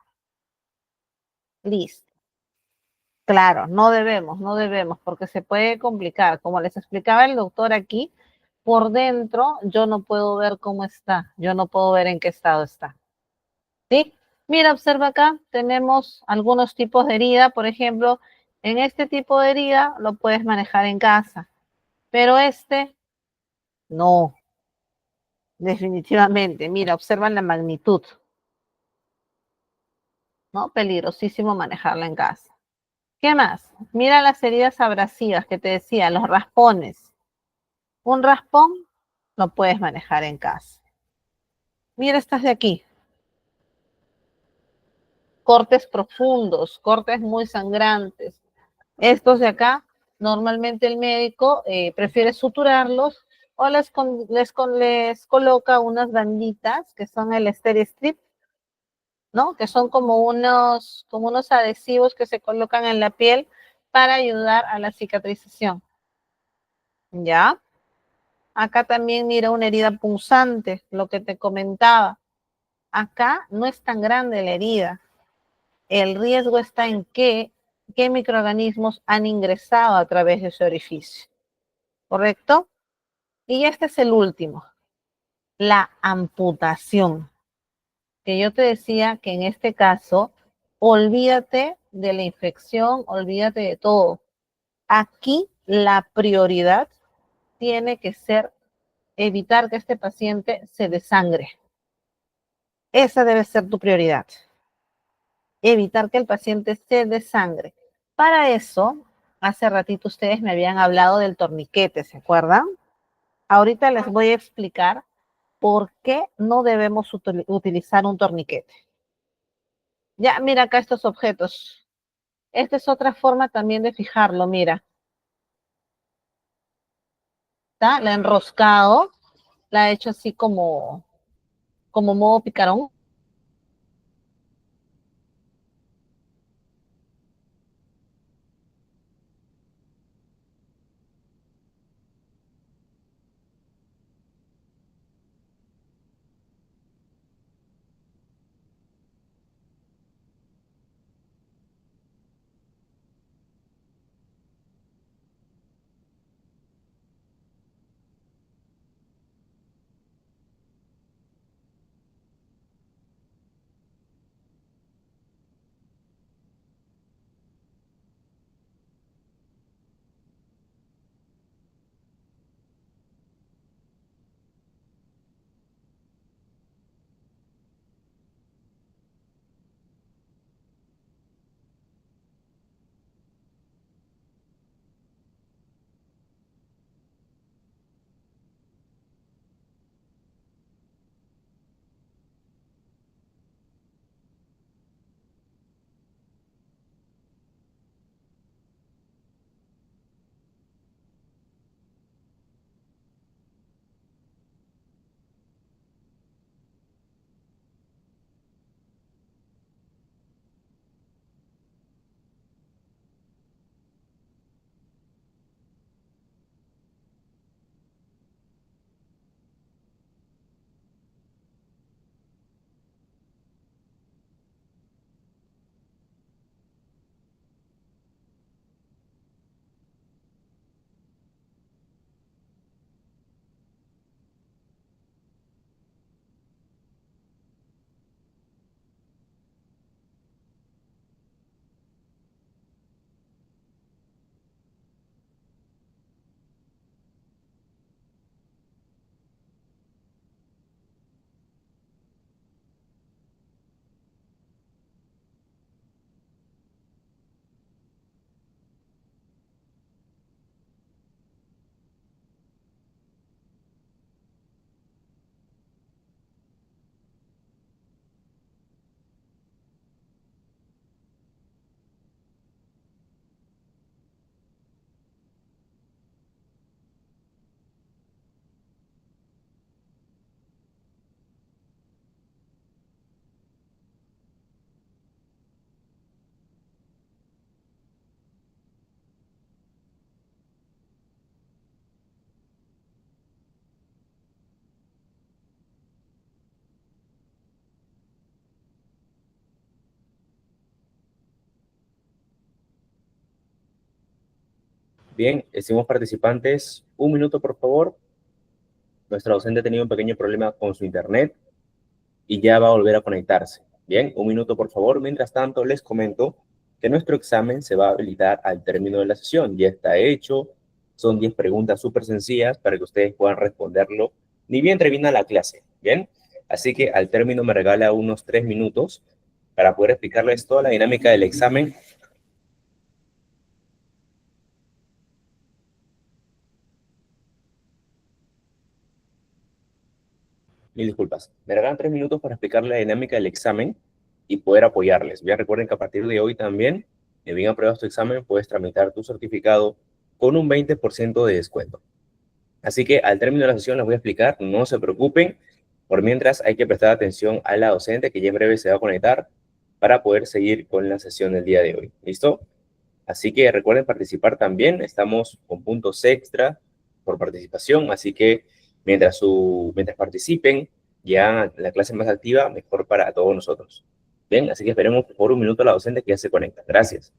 Listo. Claro, no debemos, porque se puede complicar. Como les explicaba el doctor aquí, por dentro yo no puedo ver cómo está, yo no puedo ver en qué estado está. ¿Sí? Mira, observa acá, tenemos algunos tipos de herida, por ejemplo, en este tipo de herida lo puedes manejar en casa, pero este no, definitivamente. Mira, observan la magnitud, ¿no? Peligrosísimo manejarla en casa. ¿Qué más? Mira las heridas abrasivas que te decía, los raspones. Un raspón lo puedes manejar en casa. Mira estas de aquí. Cortes profundos, cortes muy sangrantes. Estos de acá, normalmente el médico prefiere suturarlos o les coloca unas banditas que son el Steri-Strip, ¿no? Que son como unos adhesivos que se colocan en la piel para ayudar a la cicatrización. ¿Ya? Acá también mira una herida punzante, lo que te comentaba. Acá no es tan grande la herida. El riesgo está en qué microorganismos han ingresado a través de ese orificio. ¿Correcto? Y este es el último, la amputación. Que yo te decía que en este caso, olvídate de la infección, olvídate de todo. Aquí la prioridad tiene que ser evitar que este paciente se desangre. Esa debe ser tu prioridad. Evitar que el paciente se desangre. Para eso, hace ratito ustedes me habían hablado del torniquete, ¿se acuerdan? Ahorita les voy a explicar por qué no debemos utilizar un torniquete. Ya, mira acá estos objetos. Esta es otra forma también de fijarlo, mira. ¿Está? La he enroscado, la he hecho así como modo picarón. Bien, estimados participantes, un minuto por favor. Nuestra docente ha tenido un pequeño problema con su internet y ya va a volver a conectarse. Bien, un minuto por favor. Mientras tanto, les comento que nuestro examen se va a habilitar al término de la sesión. Ya está hecho. Son 10 preguntas súper sencillas para que ustedes puedan responderlo ni bien termina la clase. Bien, así que al término me regala unos 3 minutos para poder explicarles toda la dinámica del examen. Mil disculpas. Me regalan 3 minutos para explicarle la dinámica del examen y poder apoyarles. Ya recuerden que a partir de hoy también, si bien apruebas tu examen, puedes tramitar tu certificado con un 20% de descuento. Así que al término de la sesión les voy a explicar, no se preocupen. Por mientras hay que prestar atención a la docente que ya en breve se va a conectar para poder seguir con la sesión del día de hoy. ¿Listo? Así que recuerden participar también. Estamos con puntos extra por participación. Así que mientras participen, ya la clase más activa, mejor para todos nosotros. Bien, así que esperemos por un minuto a la docente que ya se conecta. Gracias.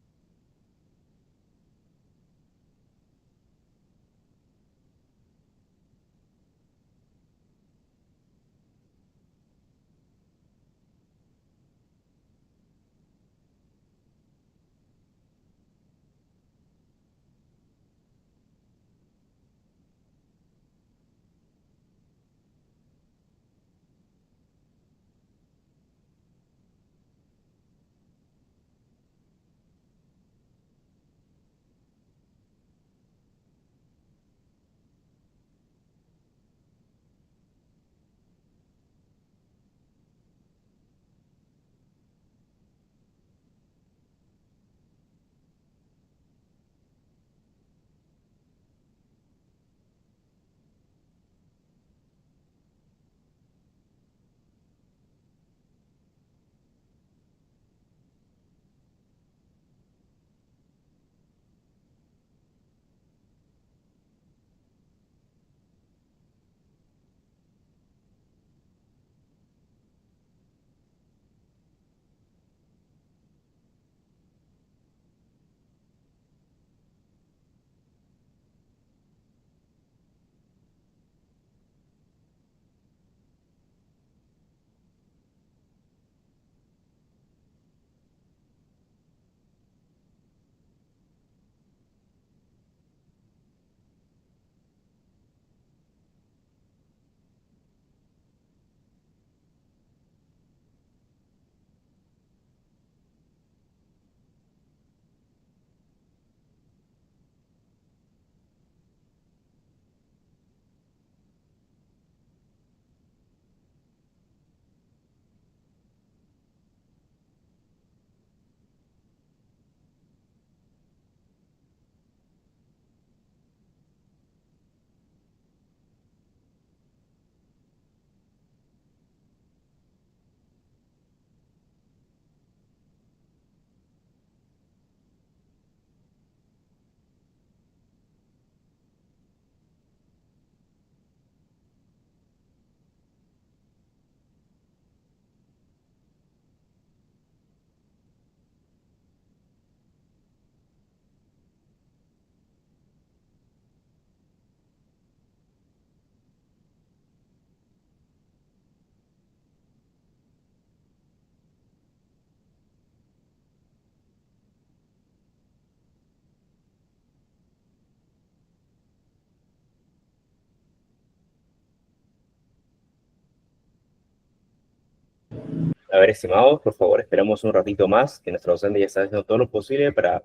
A ver, estimados, por favor, esperamos un ratito más, que nuestra docente ya está haciendo todo lo posible para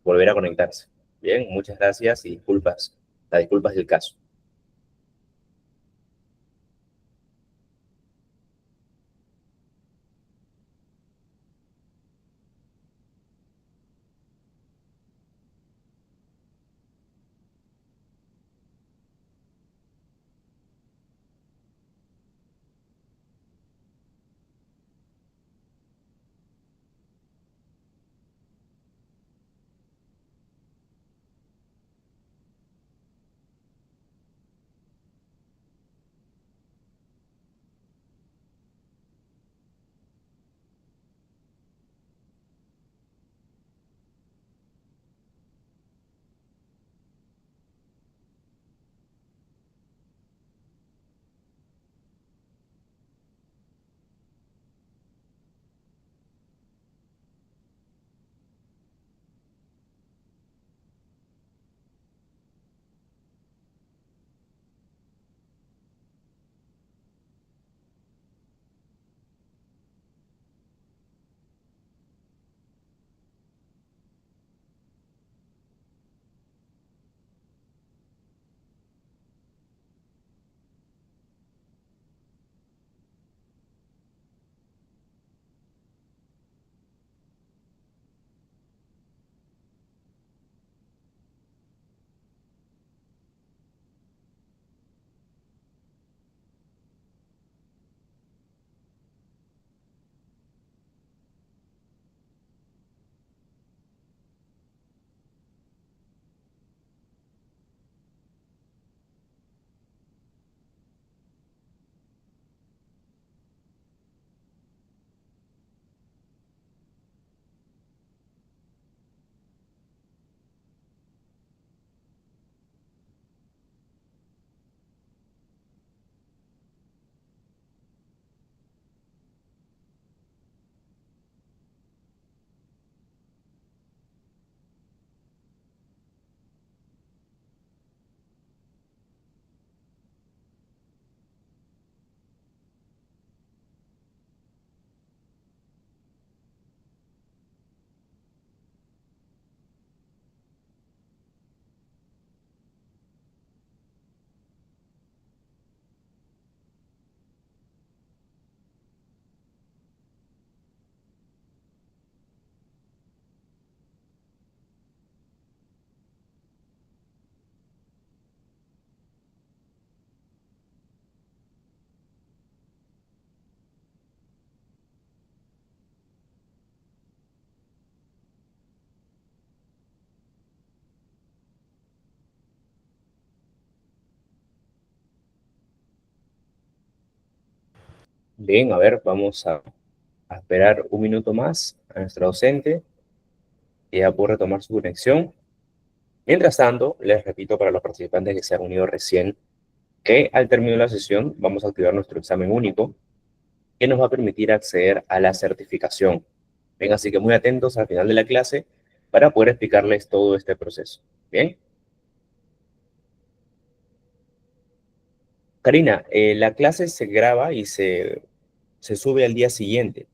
volver a conectarse. Bien, muchas gracias y disculpas. Las disculpas del caso. Bien, a ver, vamos a esperar un minuto más a nuestra docente, que ya puede retomar su conexión. Mientras tanto, les repito para los participantes que se han unido recién, que al término de la sesión vamos a activar nuestro examen único, que nos va a permitir acceder a la certificación. Bien, así que muy atentos al final de la clase para poder explicarles todo este proceso. Bien. Karina, la clase se graba y se sube al día siguiente.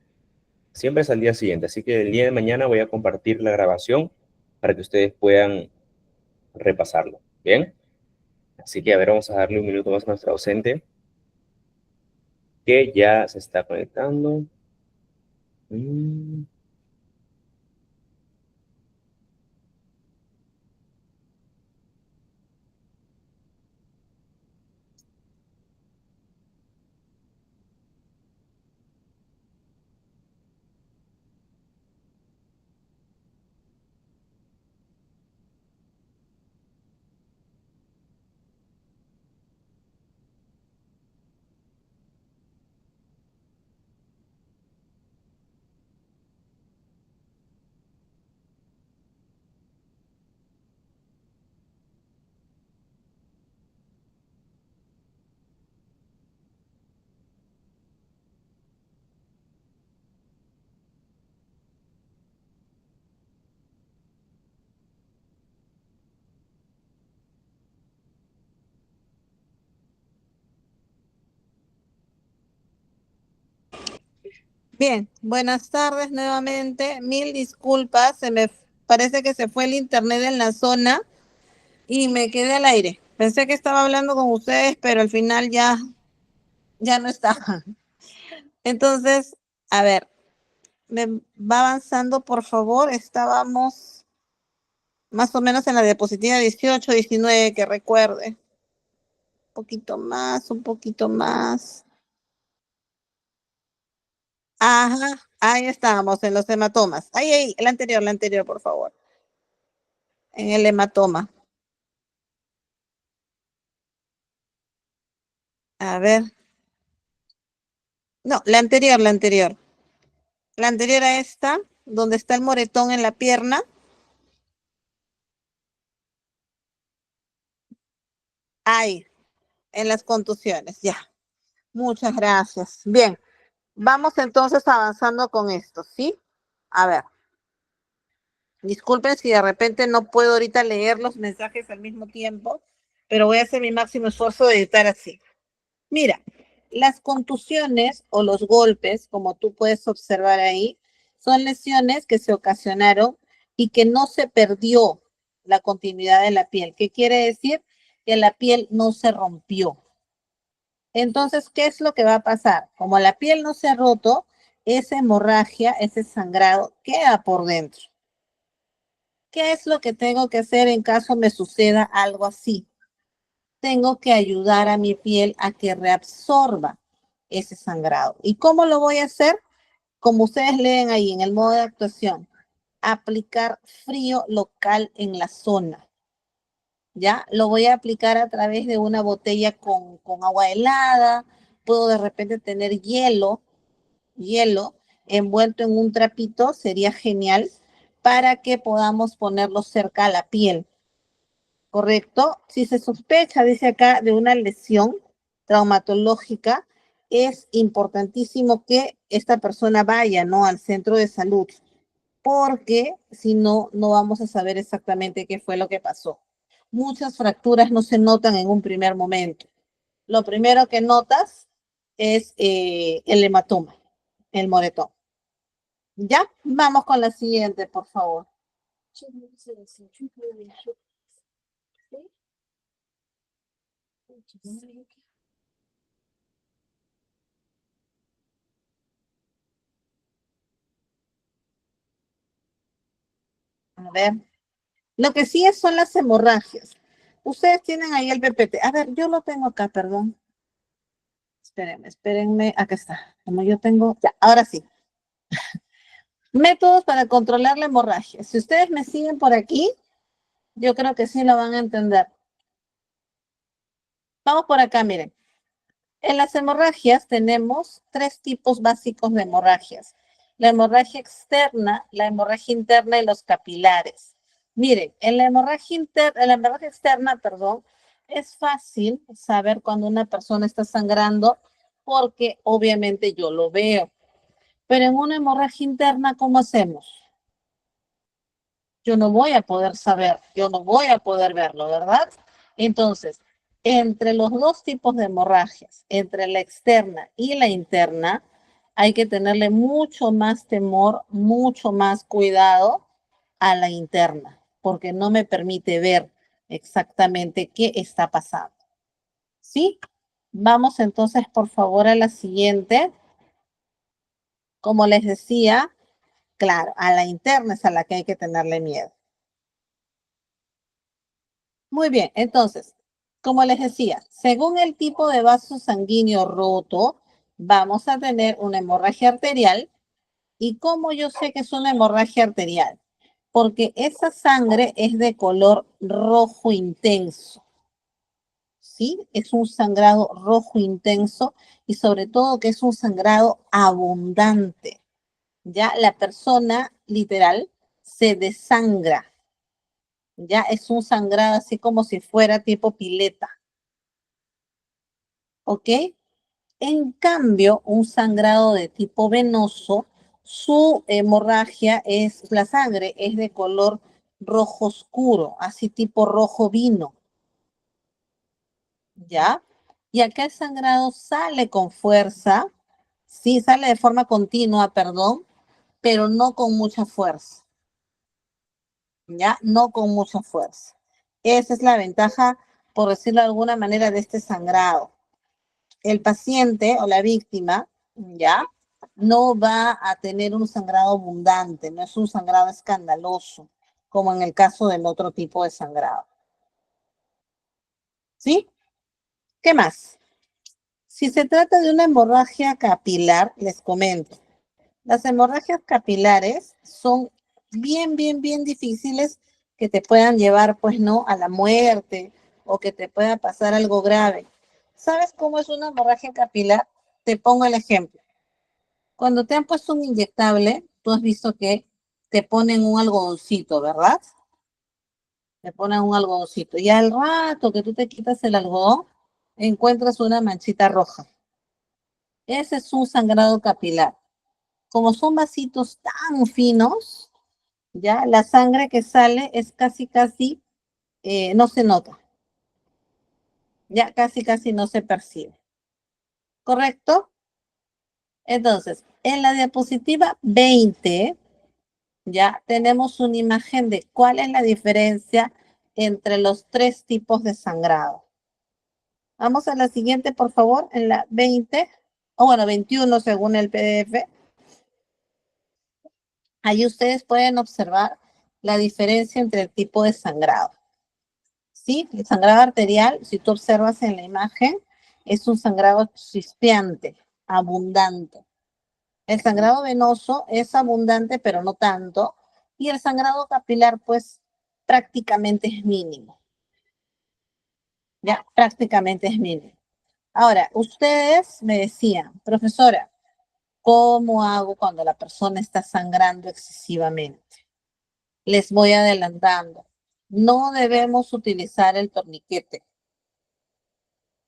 Siempre es al día siguiente, así que el día de mañana voy a compartir la grabación para que ustedes puedan repasarlo. Bien. Así que a ver, vamos a darle un minuto más a nuestra docente, que ya se está conectando. Mm. Bien, buenas tardes nuevamente. Mil disculpas, se me parece que se fue el internet en la zona y me quedé al aire. Pensé que estaba hablando con ustedes, pero al final ya no estaba. Entonces, a ver, me va avanzando, por favor. Estábamos más o menos en la diapositiva 18, 19, que recuerde. Un poquito más, un poquito más. Ajá, ahí estábamos, en los hematomas. Ahí, el anterior, por favor. En el hematoma. A ver. No, la anterior, la anterior. La anterior a esta, donde está el moretón en la pierna. Ahí, en las contusiones, ya. Muchas gracias. Bien, vamos entonces avanzando con esto, ¿sí? A ver, disculpen si de repente no puedo ahorita leer los mensajes al mismo tiempo, pero voy a hacer mi máximo esfuerzo de editar así. Mira, las contusiones o los golpes, como tú puedes observar ahí, son lesiones que se ocasionaron y que no se perdió la continuidad de la piel. ¿Qué quiere decir? Que la piel no se rompió. Entonces, ¿qué es lo que va a pasar? Como la piel no se ha roto, esa hemorragia, ese sangrado queda por dentro. ¿Qué es lo que tengo que hacer en caso me suceda algo así? Tengo que ayudar a mi piel a que reabsorba ese sangrado. ¿Y cómo lo voy a hacer? Como ustedes leen ahí en el modo de actuación, aplicar frío local en la zona. ¿Ya? Lo voy a aplicar a través de una botella con agua helada. Puedo de repente tener hielo envuelto en un trapito, sería genial, para que podamos ponerlo cerca a la piel. ¿Correcto? Si se sospecha, dice acá, de una lesión traumatológica, es importantísimo que esta persona vaya, ¿no?, al centro de salud, porque si no, no vamos a saber exactamente qué fue lo que pasó. Muchas fracturas no se notan en un primer momento. Lo primero que notas es el hematoma, el moretón. Ya, vamos con la siguiente, por favor. A ver, lo que sí son las hemorragias. Ustedes tienen ahí el PPT. A ver, yo lo tengo acá, perdón. Espérenme, acá está. Como yo tengo, ya, ahora sí. Métodos para controlar la hemorragia. Si ustedes me siguen por aquí, yo creo que sí lo van a entender. Vamos por acá, miren. En las hemorragias tenemos 3 tipos básicos de hemorragias. La hemorragia externa, la hemorragia interna y los capilares. Miren, en la hemorragia externa, perdón, es fácil saber cuando una persona está sangrando porque obviamente yo lo veo. Pero en una hemorragia interna, ¿cómo hacemos? Yo no voy a poder saber, yo no voy a poder verlo, ¿verdad? Entonces, entre los 2 tipos de hemorragias, entre la externa y la interna, hay que tenerle mucho más temor, mucho más cuidado a la interna, porque no me permite ver exactamente qué está pasando. ¿Sí? Vamos entonces, por favor, a la siguiente. Como les decía, claro, a la interna es a la que hay que tenerle miedo. Muy bien, entonces, como les decía, según el tipo de vaso sanguíneo roto, vamos a tener una hemorragia arterial. ¿Y cómo yo sé que es una hemorragia arterial? Porque esa sangre es de color rojo intenso. ¿Sí? Es un sangrado rojo intenso y sobre todo que es un sangrado abundante. Ya la persona literal se desangra. Ya es un sangrado así como si fuera tipo pileta. ¿Ok? En cambio, un sangrado de tipo venoso, su hemorragia es, la sangre es de color rojo oscuro, así tipo rojo vino. ¿Ya? Y acá el sangrado sale con fuerza, sí, sale de forma continua, perdón, pero no con mucha fuerza. ¿Ya? No con mucha fuerza. Esa es la ventaja, por decirlo de alguna manera, de este sangrado. El paciente o la víctima, ¿ya? No va a tener un sangrado abundante, no es un sangrado escandaloso, como en el caso del otro tipo de sangrado. ¿Sí? ¿Qué más? Si se trata de una hemorragia capilar, les comento. Las hemorragias capilares son bien difíciles que te puedan llevar, pues, ¿no?, a la muerte o que te pueda pasar algo grave. ¿Sabes cómo es una hemorragia capilar? Te pongo el ejemplo. Cuando te han puesto un inyectable, tú has visto que te ponen un algodoncito, ¿verdad? Te ponen un algodoncito. Y al rato que tú te quitas el algodón, encuentras una manchita roja. Ese es un sangrado capilar. Como son vasitos tan finos, ya la sangre que sale es casi, no se nota. Ya casi no se percibe. ¿Correcto? Entonces, en la diapositiva 20, ya tenemos una imagen de cuál es la diferencia entre los 3 tipos de sangrado. Vamos a la siguiente, por favor, en la 20, o bueno, 21 según el PDF. Ahí ustedes pueden observar la diferencia entre el tipo de sangrado. ¿Sí? El sangrado arterial, si tú observas en la imagen, es un sangrado chispeante, abundante. El sangrado venoso es abundante, pero no tanto. Y el sangrado capilar, pues, prácticamente es mínimo. Ya, prácticamente es mínimo. Ahora, ustedes me decían, profesora, ¿cómo hago cuando la persona está sangrando excesivamente? Les voy adelantando. No debemos utilizar el torniquete.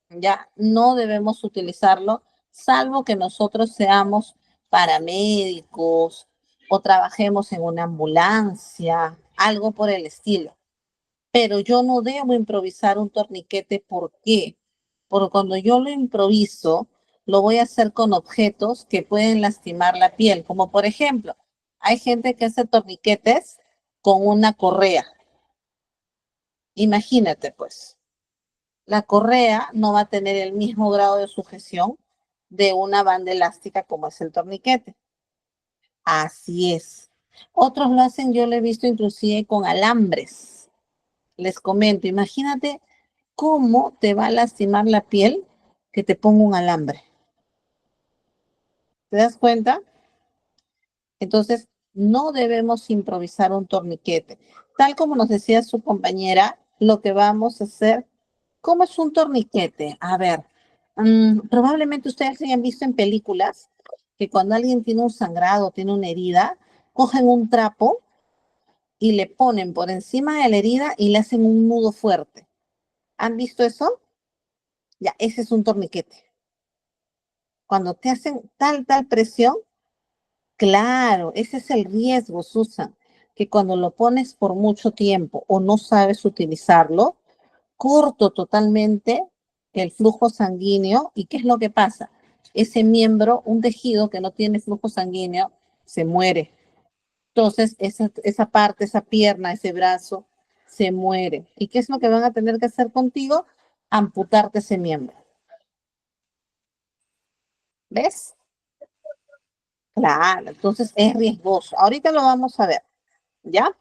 Ya, no debemos utilizarlo, salvo que nosotros seamos paramédicos o trabajemos en una ambulancia, algo por el estilo. Pero yo no debo improvisar un torniquete. ¿Por qué? Porque cuando yo lo improviso, lo voy a hacer con objetos que pueden lastimar la piel, como por ejemplo, hay gente que hace torniquetes con una correa. Imagínate, pues, la correa no va a tener el mismo grado de sujeción de una banda elástica como es el torniquete. Así es. Otros lo hacen, yo lo he visto inclusive con alambres. Les comento, imagínate cómo te va a lastimar la piel que te ponga un alambre. ¿Te das cuenta? Entonces, no debemos improvisar un torniquete. Tal como nos decía su compañera, lo que vamos a hacer, ¿cómo es un torniquete? A ver, Probablemente ustedes hayan visto en películas que cuando alguien tiene un sangrado, tiene una herida, cogen un trapo y le ponen por encima de la herida y le hacen un nudo fuerte. ¿Han visto eso? Ya, ese es un torniquete. Cuando te hacen tal presión, claro, ese es el riesgo, Susan, que cuando lo pones por mucho tiempo o no sabes utilizarlo, corto totalmente el flujo sanguíneo. ¿Y qué es lo que pasa? Ese miembro, un tejido que no tiene flujo sanguíneo, se muere. Entonces, esa parte, esa pierna, ese brazo, se muere. ¿Y qué es lo que van a tener que hacer contigo? Amputarte ese miembro. ¿Ves? Claro, entonces es riesgoso. Ahorita lo vamos a ver, ¿ya?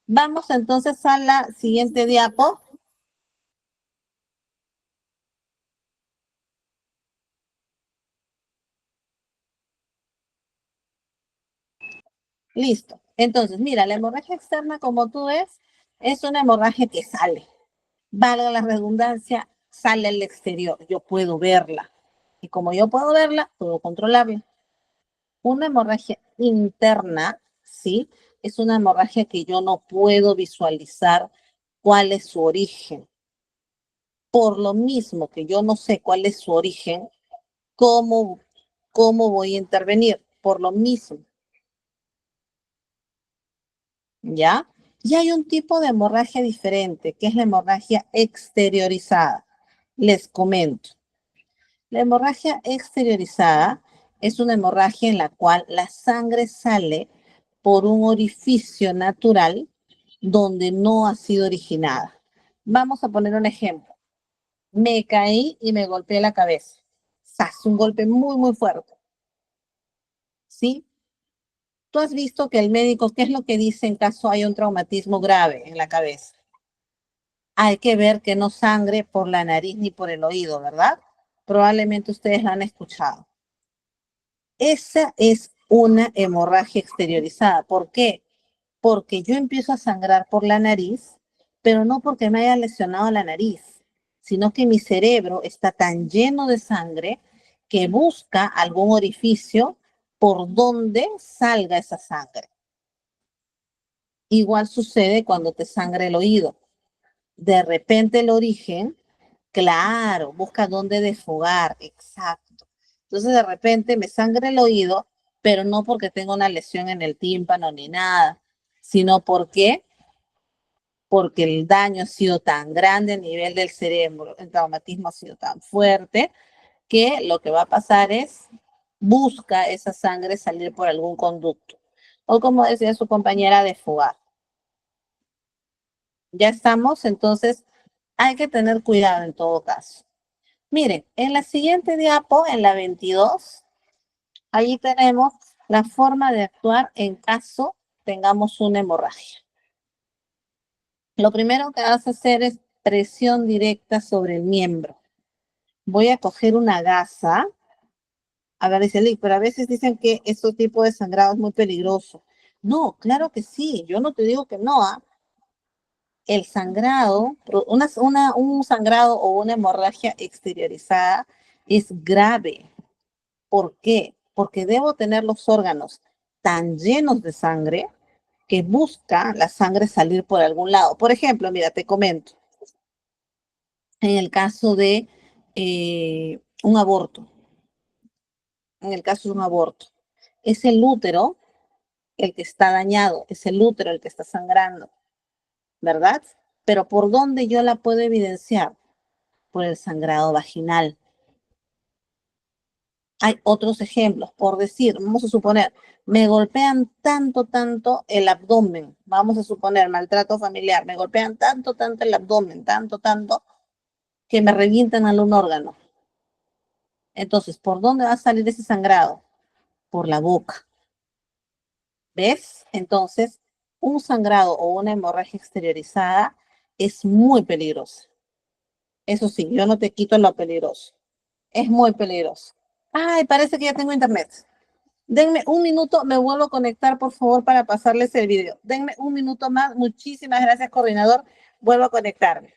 Vamos entonces a la siguiente diapo. Listo. Entonces, mira, la hemorragia externa, como tú ves, es una hemorragia que sale. Valga la redundancia, sale al exterior. Yo puedo verla. Y como yo puedo verla, puedo controlarla. Una hemorragia interna, ¿sí? Es una hemorragia que yo no puedo visualizar cuál es su origen. Por lo mismo que yo no sé cuál es su origen, ¿cómo voy a intervenir? Por lo mismo. ¿Ya? Y hay un tipo de hemorragia diferente, que es la hemorragia exteriorizada. Les comento. La hemorragia exteriorizada es una hemorragia en la cual la sangre sale por un orificio natural donde no ha sido originada. Vamos a poner un ejemplo. Me caí y me golpeé la cabeza. ¡Sas! Un golpe muy fuerte. ¿Sí? Tú has visto que el médico, ¿qué es lo que dice en caso hay un traumatismo grave en la cabeza? Hay que ver que no sangre por la nariz ni por el oído, ¿verdad? Probablemente ustedes la han escuchado. Esa es una hemorragia exteriorizada. ¿Por qué? Porque yo empiezo a sangrar por la nariz, pero no porque me haya lesionado la nariz, sino que mi cerebro está tan lleno de sangre que busca algún orificio por donde salga esa sangre. Igual sucede cuando te sangra el oído. De repente el origen, claro, busca dónde desfogar, exacto. Entonces de repente me sangra el oído, pero no porque tengo una lesión en el tímpano ni nada, sino porque el daño ha sido tan grande a nivel del cerebro, el traumatismo ha sido tan fuerte, que lo que va a pasar es busca esa sangre salir por algún conducto. O como decía su compañera, desfogar. Ya estamos, entonces hay que tener cuidado en todo caso. Miren, en la siguiente diapo, en la 22, allí tenemos la forma de actuar en caso tengamos una hemorragia. Lo primero que vas a hacer es presión directa sobre el miembro. Voy a coger una gasa. A ver, dice Lick, pero a veces dicen que este tipo de sangrado es muy peligroso. No, claro que sí, yo no te digo que no, ¿ah? El sangrado, un sangrado o una hemorragia exteriorizada es grave. ¿Por qué? Porque debo tener los órganos tan llenos de sangre que busca la sangre salir por algún lado. Por ejemplo, mira, te comento, en el caso de un aborto, es el útero el que está dañado, es el útero el que está sangrando, ¿verdad? Pero ¿por dónde yo la puedo evidenciar? Por el sangrado vaginal. Hay otros ejemplos, por decir, vamos a suponer, me golpean tanto el abdomen, vamos a suponer, maltrato familiar, me golpean tanto el abdomen, tanto, que me revientan algún órgano. Entonces, ¿por dónde va a salir ese sangrado? Por la boca. ¿Ves? Entonces, un sangrado o una hemorragia exteriorizada es muy peligroso. Eso sí, yo no te quito lo peligroso. Es muy peligroso. Ay, parece que ya tengo internet. Denme un minuto, me vuelvo a conectar, por favor, para pasarles el video. Denme un minuto más. Muchísimas gracias, coordinador. Vuelvo a conectarme.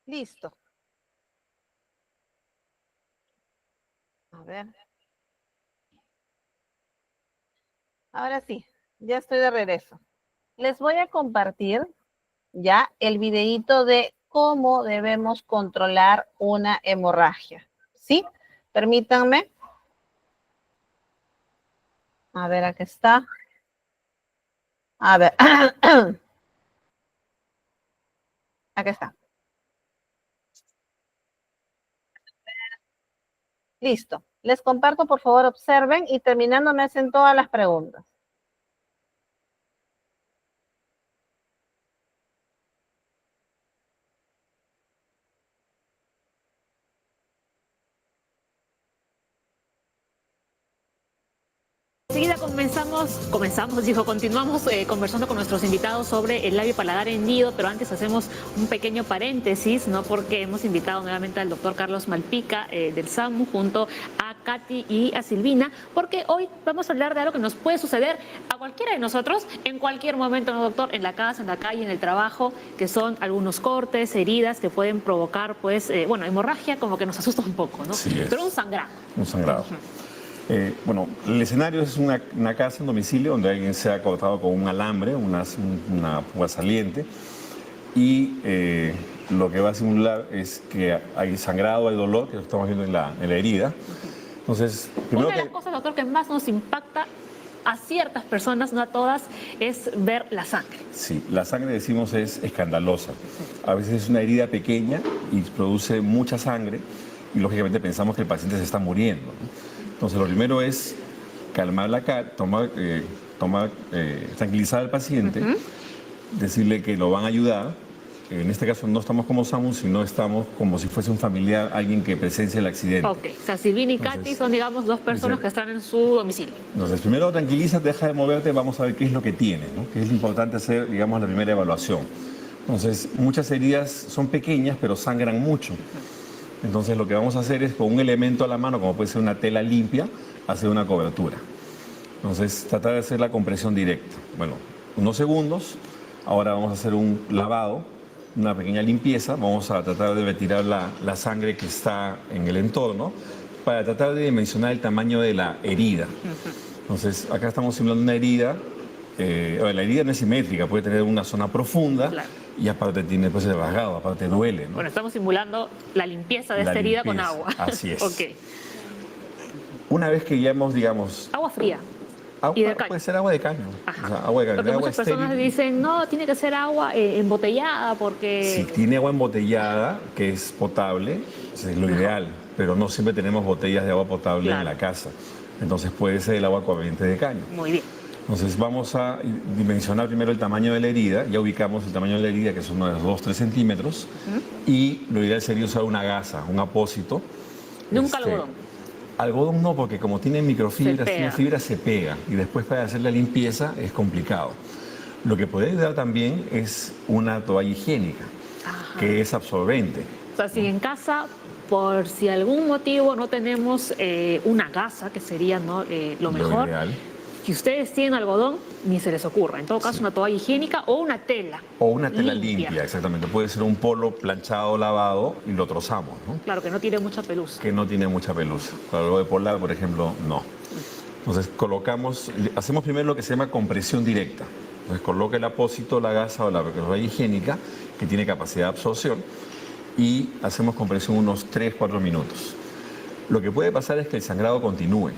Listo. A ver. Ahora sí, ya estoy de regreso. Les voy a compartir ya el videíto de cómo debemos controlar una hemorragia. ¿Sí? Permítanme. A ver, aquí está. A ver. Aquí está. Listo. Les comparto, por favor, observen y terminando me hacen todas las preguntas. Enseguida continuamos conversando con nuestros invitados sobre el labio paladar hendido, pero antes hacemos un pequeño paréntesis, ¿no? Porque hemos invitado nuevamente al doctor Carlos Malpica del SAMU junto a Katy y a Silvina, porque hoy vamos a hablar de algo que nos puede suceder a cualquiera de nosotros en cualquier momento, ¿no, doctor? En la casa, en la calle, en el trabajo, que son algunos cortes, heridas que pueden provocar, pues, hemorragia, como que nos asusta un poco, ¿no? Sí, pero un sangrado. Un sangrado. Bueno, el escenario es una casa, un domicilio, donde alguien se ha cortado con un alambre, una púa saliente, y lo que va a simular es que hay sangrado, hay dolor, que lo estamos viendo en la herida. Entonces, primero una de las cosas, doctor, que más nos impacta a ciertas personas, no a todas, es ver la sangre. Sí, la sangre, decimos, es escandalosa. A veces es una herida pequeña y produce mucha sangre, y lógicamente pensamos que el paciente se está muriendo, ¿no? Entonces, lo primero es calmar tranquilizar al paciente, decirle que lo van a ayudar. En este caso no estamos como SAMU, sino estamos como si fuese un familiar, alguien que presencia el accidente. Ok, o sea, Silvina y Katy son, digamos, dos personas que están en su domicilio. Entonces, primero tranquilízate, deja de moverte, vamos a ver qué es lo que tiene, ¿no? Que es lo importante hacer, digamos, la primera evaluación. Entonces, muchas heridas son pequeñas, pero sangran mucho. Entonces lo que vamos a hacer es con un elemento a la mano, como puede ser una tela limpia, hacer una cobertura. Entonces tratar de hacer la compresión directa. Bueno, unos segundos, ahora vamos a hacer un lavado, una pequeña limpieza, vamos a tratar de retirar la sangre que está en el entorno para tratar de dimensionar el tamaño de la herida. Entonces acá estamos simulando una herida, la herida no es simétrica, puede tener una zona profunda. Claro. Y aparte tiene pues el rasgado, aparte duele, ¿no? Bueno, estamos simulando la limpieza de esta herida con agua. Así es. Ok. Una vez que ya hemos, digamos... Agua fría. Y de caño. Puede ser agua de caño. Ajá. O sea, agua de caño. Porque muchas personas dicen, no, tiene que ser agua embotellada porque... Si tiene agua embotellada, que es potable, es lo ideal. Pero no siempre tenemos botellas de agua potable en la casa. Entonces puede ser el agua corriente de caño. Muy bien. Entonces vamos a dimensionar primero el tamaño de la herida, ya ubicamos el tamaño de la herida, que son unos 2-3 centímetros, y lo ideal sería usar una gasa, un apósito. Nunca algodón. Algodón no, porque como tiene microfibras, tiene fibra, se pega, y después para hacer la limpieza es complicado. Lo que puede ayudar también es una toalla higiénica, que es absorbente. O sea, si en casa, por si algún motivo no tenemos una gasa, que sería, ¿no? Lo mejor. Ideal. Si ustedes tienen algodón, ni se les ocurra. En todo caso, una toalla higiénica o una tela. O una tela limpia, exactamente. Puede ser un polo planchado, lavado y lo trozamos, ¿no? Claro, que no tiene mucha pelusa. Que no tiene mucha pelusa. Para algo de polar, por ejemplo, no. Entonces, hacemos primero lo que se llama compresión directa. Entonces, coloca el apósito, la gasa o la toalla higiénica, que tiene capacidad de absorción, y hacemos compresión unos 3-4 minutos. Lo que puede pasar es que el sangrado continúe,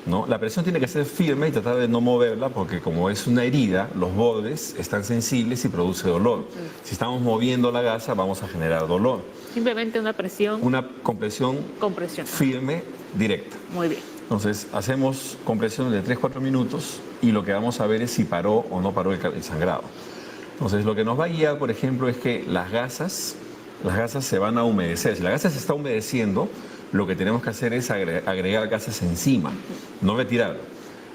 ¿no? La presión tiene que ser firme y tratar de no moverla porque como es una herida, los bordes están sensibles y produce dolor. Si estamos moviendo la gasa, vamos a generar dolor. Simplemente una presión. Una compresión firme, directa. Muy bien. Entonces, hacemos compresión de 3-4 minutos y lo que vamos a ver es si paró o no paró el sangrado. Entonces, lo que nos va a guiar, por ejemplo, es que las gasas se van a humedecer. Si la gasa se está humedeciendo, lo que tenemos que hacer es agregar gasas encima, no retirarlo,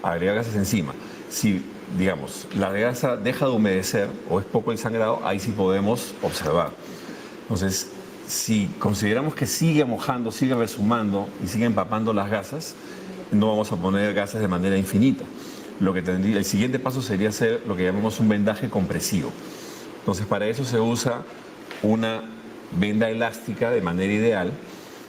agregar gasas encima. Si, digamos, la gasa deja de humedecer o es poco el sangrado, ahí sí podemos observar. Entonces, si consideramos que sigue mojando, sigue resumando y sigue empapando las gasas, no vamos a poner gasas de manera infinita. El siguiente paso sería hacer lo que llamamos un vendaje compresivo. Entonces, para eso se usa una venda elástica de manera ideal.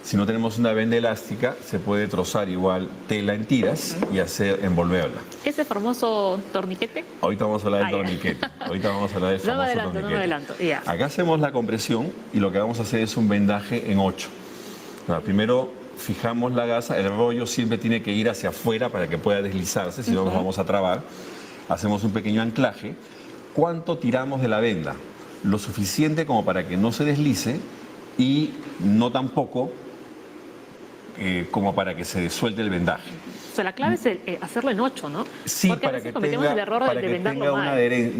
Si no tenemos una venda elástica, se puede trozar igual tela en tiras y envolverla. Ese famoso torniquete. Ahorita vamos a hablar del Ya. torniquete. Ahorita vamos a hablar del No me famoso adelanto, no torniquete. me adelanto. Ya. Acá hacemos la compresión y lo que vamos a hacer es un vendaje en 8. Primero fijamos la gasa, el rollo siempre tiene que ir hacia afuera para que pueda deslizarse, si no nos vamos a trabar. Hacemos un pequeño anclaje. ¿Cuánto tiramos de la venda? Lo suficiente como para que no se deslice y no tampoco como para que se suelte el vendaje. O sea, la clave es hacerlo en 8, ¿no? Sí, porque a para veces que cometemos tenga, el error para de que vendarlo tenga una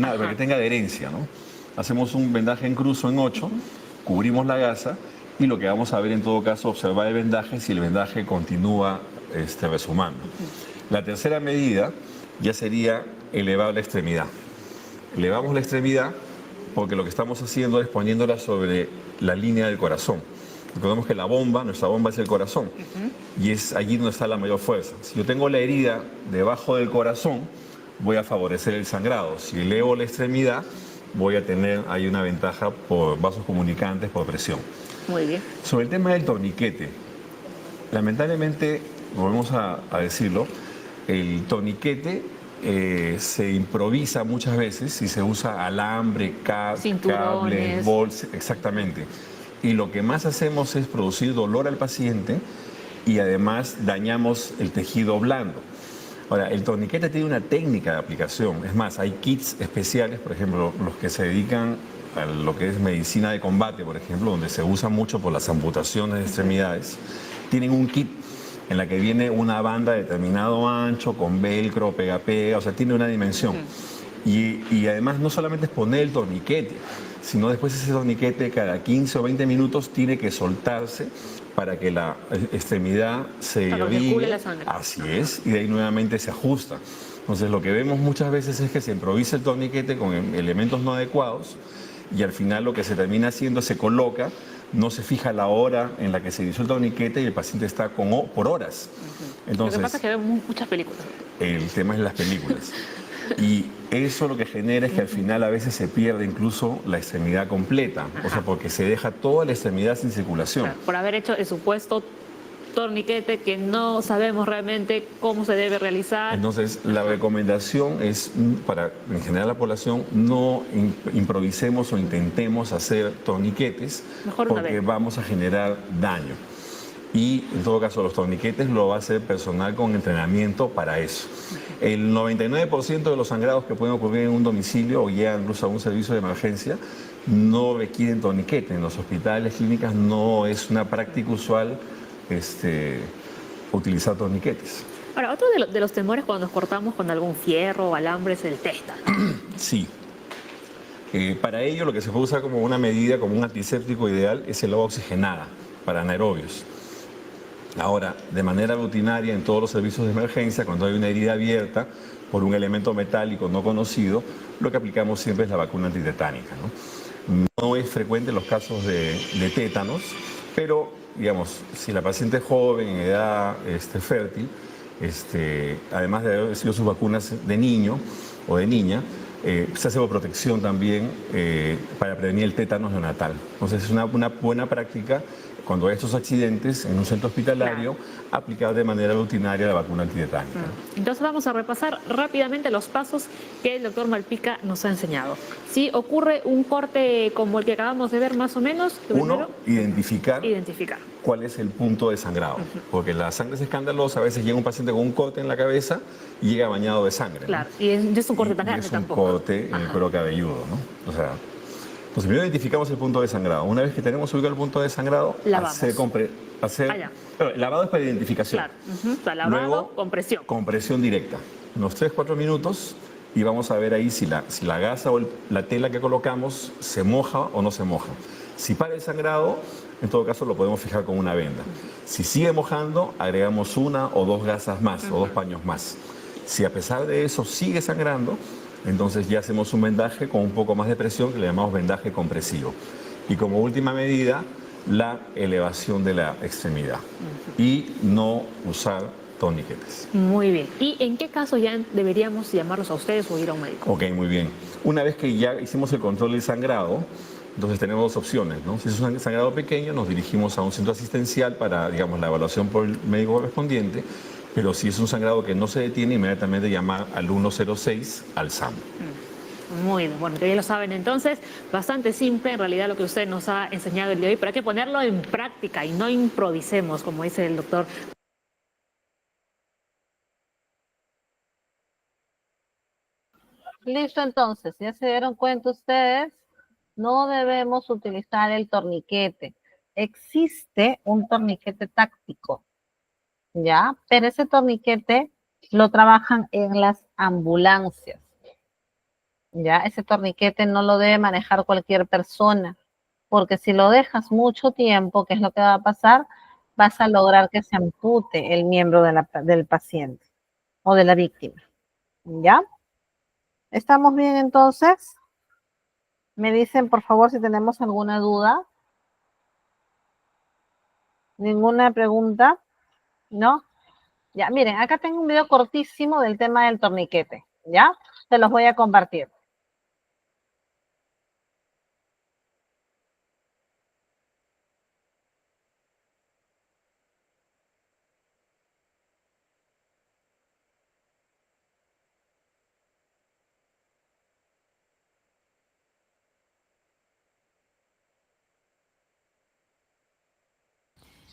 mal. para que tenga adherencia, ¿no? Hacemos un vendaje en cruzo en 8, cubrimos la gasa y lo que vamos a ver en todo caso, observar el vendaje si el vendaje continúa resumando. La tercera medida ya sería elevar la extremidad. Elevamos la extremidad porque lo que estamos haciendo es poniéndola sobre la línea del corazón. Recordemos que nuestra bomba es el corazón y es allí donde está la mayor fuerza. Si yo tengo la herida debajo del corazón, voy a favorecer el sangrado. Si elevo la extremidad, voy a tener ahí una ventaja por vasos comunicantes, por presión. Muy bien. Sobre el tema del torniquete, lamentablemente, volvemos a decirlo, el torniquete se improvisa muchas veces y se usa alambre, Cinturones. cables, bolsas, exactamente. Y lo que más hacemos es producir dolor al paciente y además dañamos el tejido blando. Ahora, el torniquete tiene una técnica de aplicación. Es más, hay kits especiales, por ejemplo, los que se dedican a lo que es medicina de combate, por ejemplo, donde se usa mucho por las amputaciones de extremidades, tienen un kit en la que viene una banda de determinado ancho, con velcro, pega-pega, o sea, tiene una dimensión. Y además no solamente es poner el torniquete, sino después ese torniquete cada 15 o 20 minutos tiene que soltarse para que la extremidad se Para que irrigue. circule la sangre. Así es, y de ahí nuevamente se ajusta. Entonces lo que vemos muchas veces es que se improvisa el torniquete con elementos no adecuados y al final lo que se termina haciendo se coloca, no se fija la hora en la que se hizo el torniquete y el paciente está por horas. Entonces, Lo que pasa es que vemos muchas películas. el tema es las películas. Y eso lo que genera es que al final a veces se pierde incluso la extremidad completa, o sea, porque se deja toda la extremidad sin circulación. Claro, por haber hecho el supuesto torniquete que no sabemos realmente cómo se debe realizar. Entonces, la recomendación es para, en general, la población, no improvisemos o intentemos hacer torniquetes Mejor una porque vez. vamos a generar daño. Y en todo caso, los torniquetes lo va a hacer personal con entrenamiento para eso. El 99% de los sangrados que pueden ocurrir en un domicilio o ya incluso a un servicio de emergencia no requieren torniquete. En los hospitales, clínicas, no es una práctica usual utilizar torniquetes. Ahora, otro de los temores cuando nos cortamos con algún fierro o alambre es el téstano. Sí. Para ello, lo que se puede usar como una medida, como un antiséptico ideal, es el agua oxigenada para anaerobios. Ahora, de manera rutinaria en todos los servicios de emergencia, cuando hay una herida abierta por un elemento metálico no conocido, lo que aplicamos siempre es la vacuna antitetánica, ¿no? No es frecuente los casos de tétanos, pero, digamos, si la paciente es joven, en edad fértil, además de haber recibido sus vacunas de niño o de niña, se hace por protección también para prevenir el tétanos neonatal. Entonces es una buena práctica cuando hay estos accidentes en un centro hospitalario, aplicar de manera rutinaria la vacuna antitetánica. Entonces vamos a repasar rápidamente los pasos que el doctor Malpica nos ha enseñado. Si ocurre un corte como el que acabamos de ver más o menos, Uno, identificar cuál es el punto de sangrado, porque la sangre es escandalosa, a veces llega un paciente con un corte en la cabeza y llega bañado de sangre. Claro, ¿no? y no es un corte tan grande es un tampoco. corte en el cuero cabelludo, ¿no? O sea, entonces primero identificamos el punto de sangrado. Una vez que tenemos ubicado el punto de sangrado, lavamos. Lavado es para identificación. Claro, o sea, lavado, Luego, compresión. compresión directa. Unos 3-4 minutos y vamos a ver ahí si la gasa o la tela que colocamos se moja o no se moja. Si para el sangrado, en todo caso lo podemos fijar con una venda. Si sigue mojando, agregamos 1 o 2 gasas más o 2 paños más. Si a pesar de eso sigue sangrando, entonces ya hacemos un vendaje con un poco más de presión que le llamamos vendaje compresivo. Y como última medida, la elevación de la extremidad. Y no usar torniquetes. Muy bien. ¿Y en qué caso ya deberíamos llamarlos a ustedes o ir a un médico? Ok, muy bien. Una vez que ya hicimos el control del sangrado, Entonces tenemos dos opciones, ¿no? Si es un sangrado pequeño, nos dirigimos a un centro asistencial para, digamos, la evaluación por el médico correspondiente, pero si es un sangrado que no se detiene, inmediatamente llamar al 106 al SAM. Muy bien, bueno, que ya lo saben entonces, bastante simple en realidad lo que usted nos ha enseñado el día de hoy, pero hay que ponerlo en práctica y no improvisemos, como dice el doctor. Listo, entonces, ya se dieron cuenta ustedes, no debemos utilizar el torniquete. Existe un torniquete táctico, ¿ya? Pero ese torniquete lo trabajan en las ambulancias, ¿ya? Ese torniquete no lo debe manejar cualquier persona, porque si lo dejas mucho tiempo, ¿qué es lo que va a pasar? Vas a lograr que se ampute el miembro del paciente o de la víctima, ¿ya? ¿Estamos bien entonces? Me dicen, por favor, si tenemos alguna duda. ¿Ninguna pregunta? ¿No? Ya, miren, acá tengo un video cortísimo del tema del torniquete, ¿ya? Se los voy a compartir.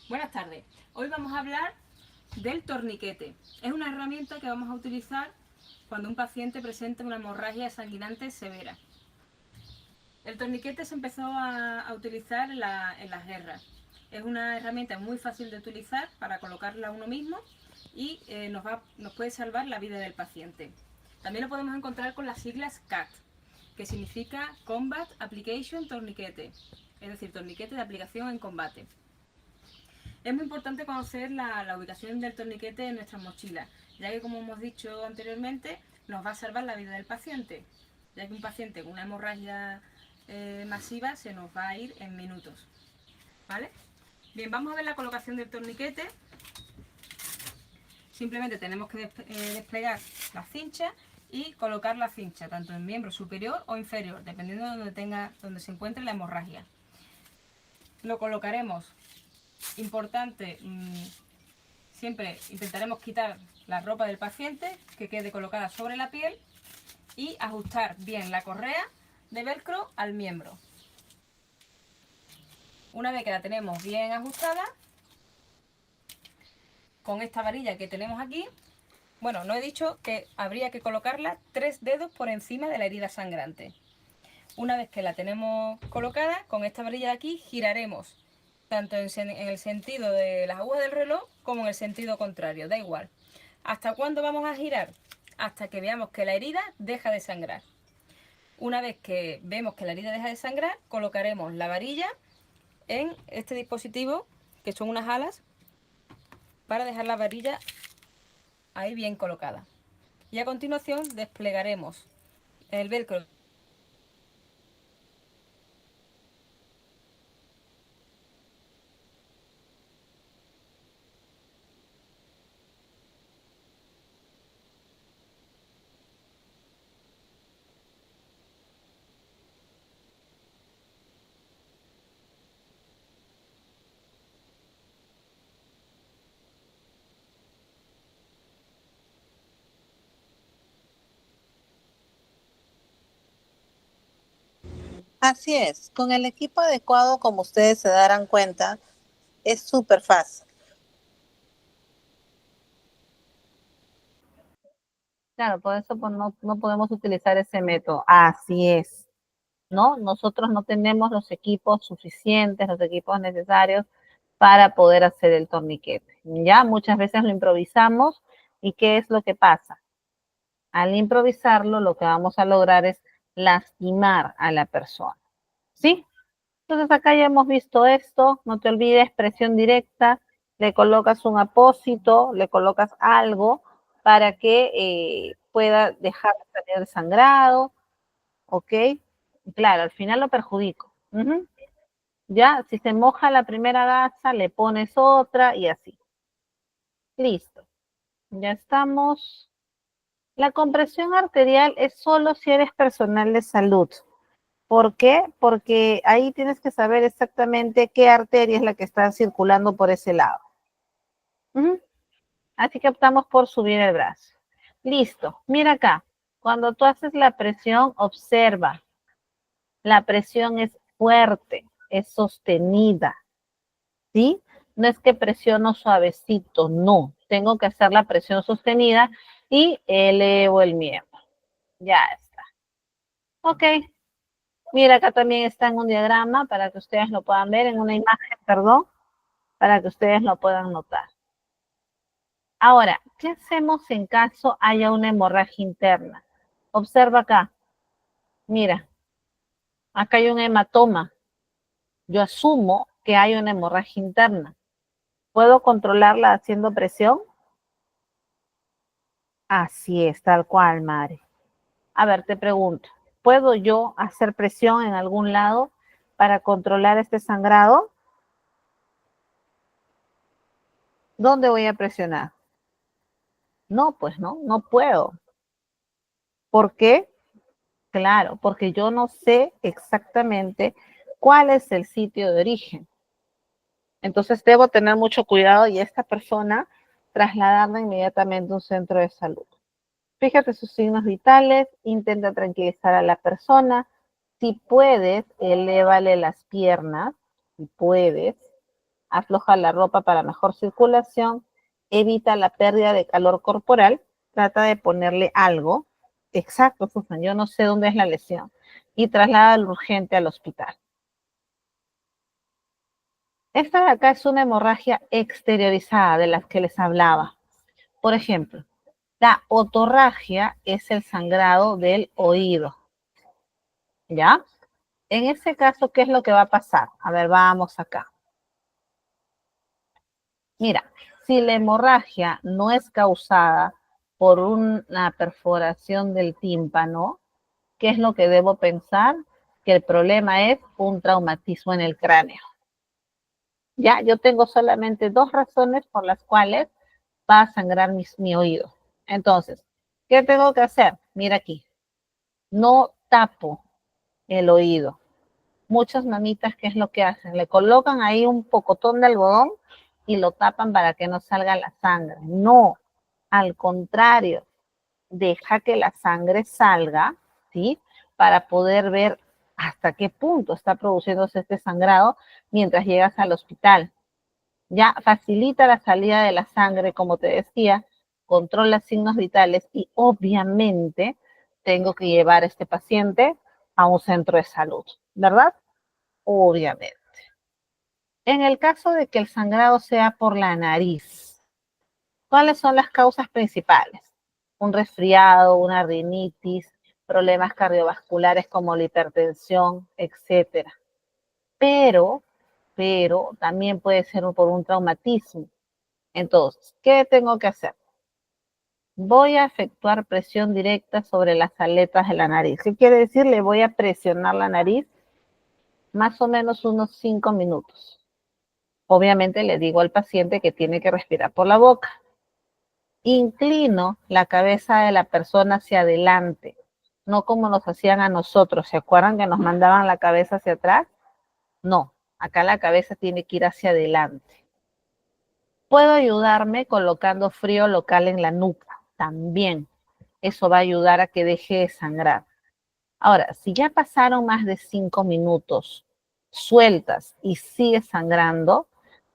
Buenas tardes. Hoy vamos a hablar del torniquete. Es una herramienta que vamos a utilizar cuando un paciente presenta una hemorragia sanguinante severa. El torniquete se empezó a utilizar en las guerras. Es una herramienta muy fácil de utilizar para colocarla uno mismo y nos puede salvar la vida del paciente. También lo podemos encontrar con las siglas CAT, que significa Combat Application Tourniquet, es decir, torniquete de aplicación en combate. Es muy importante conocer la ubicación del torniquete en nuestras mochilas, ya que, como hemos dicho anteriormente, nos va a salvar la vida del paciente, ya que un paciente con una hemorragia masiva se nos va a ir en minutos. ¿Vale? Bien, vamos a ver la colocación del torniquete. Simplemente tenemos que desplegar la cincha y colocar la cincha tanto en miembro superior o inferior, dependiendo de donde se encuentre la hemorragia. Lo colocaremos. Importante, siempre intentaremos quitar la ropa del paciente que quede colocada sobre la piel y ajustar bien la correa de velcro al miembro. Una vez que la tenemos bien ajustada, con esta varilla que tenemos aquí, bueno, no he dicho que habría que colocarla 3 dedos por encima de la herida sangrante. Una vez que la tenemos colocada, con esta varilla de aquí giraremos tanto en el sentido de las agujas del reloj como en el sentido contrario, da igual. ¿Hasta cuándo vamos a girar? Hasta que veamos que la herida deja de sangrar. Una vez que vemos que la herida deja de sangrar, colocaremos la varilla en este dispositivo, que son unas alas, para dejar la varilla ahí bien colocada. Y a continuación desplegaremos el velcro. Así es, con el equipo adecuado, como ustedes se darán cuenta, es súper fácil. Claro, por eso pues, no podemos utilizar ese método. Así es, ¿no? Nosotros no tenemos los equipos suficientes, los equipos necesarios para poder hacer el torniquete. Ya muchas veces lo improvisamos y ¿qué es lo que pasa? Al improvisarlo, lo que vamos a lograr es lastimar a la persona. ¿Sí? Entonces acá ya hemos visto esto, no te olvides, presión directa, le colocas un apósito, le colocas algo para que pueda dejar de salir el sangrado, ¿ok? Claro, al final lo perjudico. Ya, si se moja la primera gasa, le pones otra y así. Listo, ya estamos. La compresión arterial es solo si eres personal de salud. ¿Por qué? Porque ahí tienes que saber exactamente qué arteria es la que está circulando por ese lado. Así que optamos por subir el brazo. Listo. Mira acá. Cuando tú haces la presión, observa. La presión es fuerte, es sostenida. ¿Sí? No es que presiono suavecito, no. Tengo que hacer la presión sostenida y elevo el miembro. Ya está. Ok. Mira, acá también está en un diagrama para que ustedes lo puedan ver, en una imagen, perdón, para que ustedes lo puedan notar. Ahora, ¿qué hacemos en caso haya una hemorragia interna? Observa acá. Mira, acá hay un hematoma. Yo asumo que hay una hemorragia interna. ¿Puedo controlarla haciendo presión? Así es, tal cual, Mari. A ver, te pregunto, ¿puedo yo hacer presión en algún lado para controlar este sangrado? ¿Dónde voy a presionar? No, pues no puedo. ¿Por qué? Claro, porque yo no sé exactamente cuál es el sitio de origen. Entonces debo tener mucho cuidado y esta persona trasladarla inmediatamente a un centro de salud. Fíjate sus signos vitales, intenta tranquilizar a la persona. Si puedes, elévale las piernas. Si puedes, afloja la ropa para mejor circulación, evita la pérdida de calor corporal, trata de ponerle algo. Exacto, Susan, yo no sé dónde es la lesión. Y traslada urgente al hospital. Esta de acá es una hemorragia exteriorizada de las que les hablaba. Por ejemplo, la otorragia es el sangrado del oído. ¿Ya? En ese caso, ¿qué es lo que va a pasar? A ver, vamos acá. Mira, si la hemorragia no es causada por una perforación del tímpano, ¿qué es lo que debo pensar? Que el problema es un traumatismo en el cráneo. Ya, yo tengo solamente dos razones por las cuales va a sangrar mi oído. Entonces, ¿qué tengo que hacer? Mira aquí, no tapo el oído. Muchas mamitas, ¿qué es lo que hacen? Le colocan ahí un pocotón de algodón y lo tapan para que no salga la sangre. No, al contrario, deja que la sangre salga, ¿sí? Para poder ver hasta qué punto está produciéndose este sangrado mientras llegas al hospital. Ya facilita la salida de la sangre, como te decía, controla signos vitales y obviamente tengo que llevar a este paciente a un centro de salud, ¿verdad? Obviamente. En el caso de que el sangrado sea por la nariz, ¿cuáles son las causas principales? Un resfriado, una rinitis, problemas cardiovasculares como la hipertensión, etcétera. Pero también puede ser por un traumatismo. Entonces, ¿qué tengo que hacer? Voy a efectuar presión directa sobre las aletas de la nariz. ¿Qué quiere decir? Le voy a presionar la nariz más o menos unos 5 minutos. Obviamente le digo al paciente que tiene que respirar por la boca. Inclino la cabeza de la persona hacia adelante, no como nos hacían a nosotros. ¿Se acuerdan que nos mandaban la cabeza hacia atrás? No, acá la cabeza tiene que ir hacia adelante. Puedo ayudarme colocando frío local en la nuca, también. Eso va a ayudar a que deje de sangrar. Ahora, si ya pasaron más de 5 minutos, sueltas y sigue sangrando,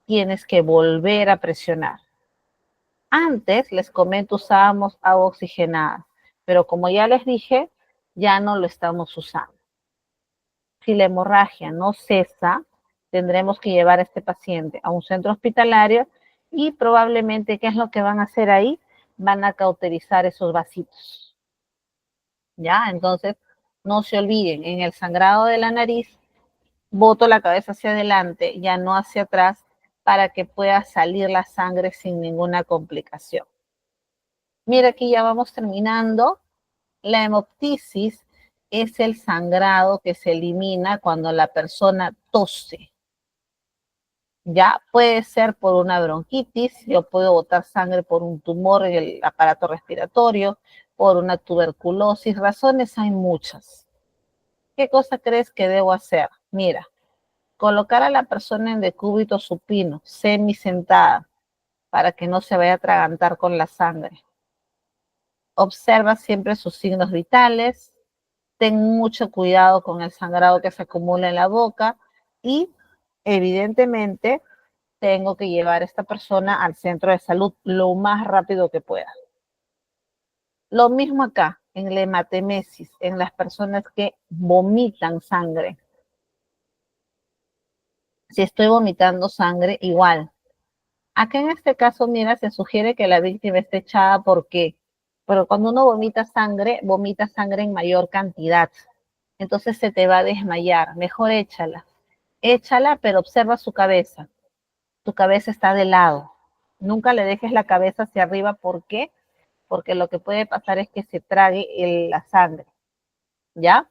tienes que volver a presionar. Antes, les comento, usábamos agua oxigenada, pero como ya les dije, ya no lo estamos usando. Si la hemorragia no cesa, tendremos que llevar a este paciente a un centro hospitalario y probablemente, ¿qué es lo que van a hacer ahí? Van a cauterizar esos vasitos. ¿Ya? Entonces, no se olviden, en el sangrado de la nariz, boto la cabeza hacia adelante, ya no hacia atrás, para que pueda salir la sangre sin ninguna complicación. Mira, aquí ya vamos terminando. La hemoptisis es el sangrado que se elimina cuando la persona tose. Ya puede ser por una bronquitis, yo puedo botar sangre por un tumor en el aparato respiratorio, por una tuberculosis, razones hay muchas. ¿Qué cosa crees que debo hacer? Mira, colocar a la persona en decúbito supino, semisentada, para que no se vaya a atragantar con la sangre. Observa siempre sus signos vitales, ten mucho cuidado con el sangrado que se acumula en la boca y evidentemente tengo que llevar a esta persona al centro de salud lo más rápido que pueda. Lo mismo acá, en la hematemesis, en las personas que vomitan sangre. Si estoy vomitando sangre, igual. Acá en este caso, mira, se sugiere que la víctima esté echada. ¿Por qué? Pero cuando uno vomita sangre en mayor cantidad. Entonces se te va a desmayar. Mejor échala. Échala, pero observa su cabeza. Tu cabeza está de lado. Nunca le dejes la cabeza hacia arriba. ¿Por qué? Porque lo que puede pasar es que se trague la sangre. ¿Ya?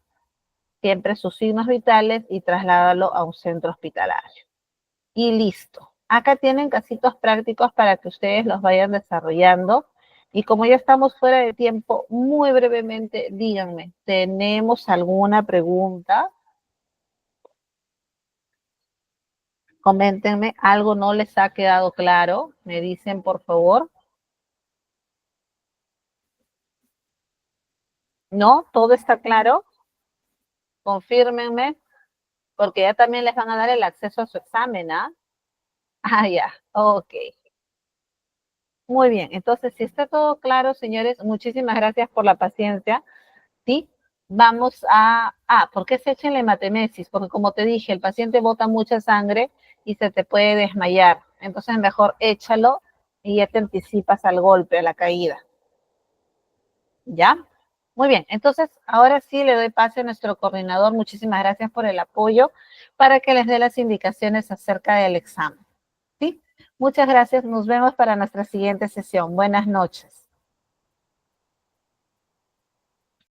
Siempre sus signos vitales y trasládalo a un centro hospitalario. Y listo. Acá tienen casitos prácticos para que ustedes los vayan desarrollando. Y como ya estamos fuera de tiempo, muy brevemente, díganme, ¿tenemos alguna pregunta? Coméntenme, ¿algo no les ha quedado claro? Me dicen, por favor. ¿No? ¿Todo está claro? Confírmenme, porque ya también les van a dar el acceso a su examen, ¿ah? Ah, ya, ok. Muy bien, entonces, si está todo claro, señores, muchísimas gracias por la paciencia, ¿sí? Vamos a... ¿por qué se echa en la hematemesis? Porque como te dije, el paciente bota mucha sangre y se te puede desmayar. Entonces, mejor échalo y ya te anticipas al golpe, a la caída. ¿Ya? Muy bien, entonces, ahora sí le doy pase a nuestro coordinador. Muchísimas gracias por el apoyo para que les dé las indicaciones acerca del examen. ¿Sí? Muchas gracias. Nos vemos para nuestra siguiente sesión. Buenas noches.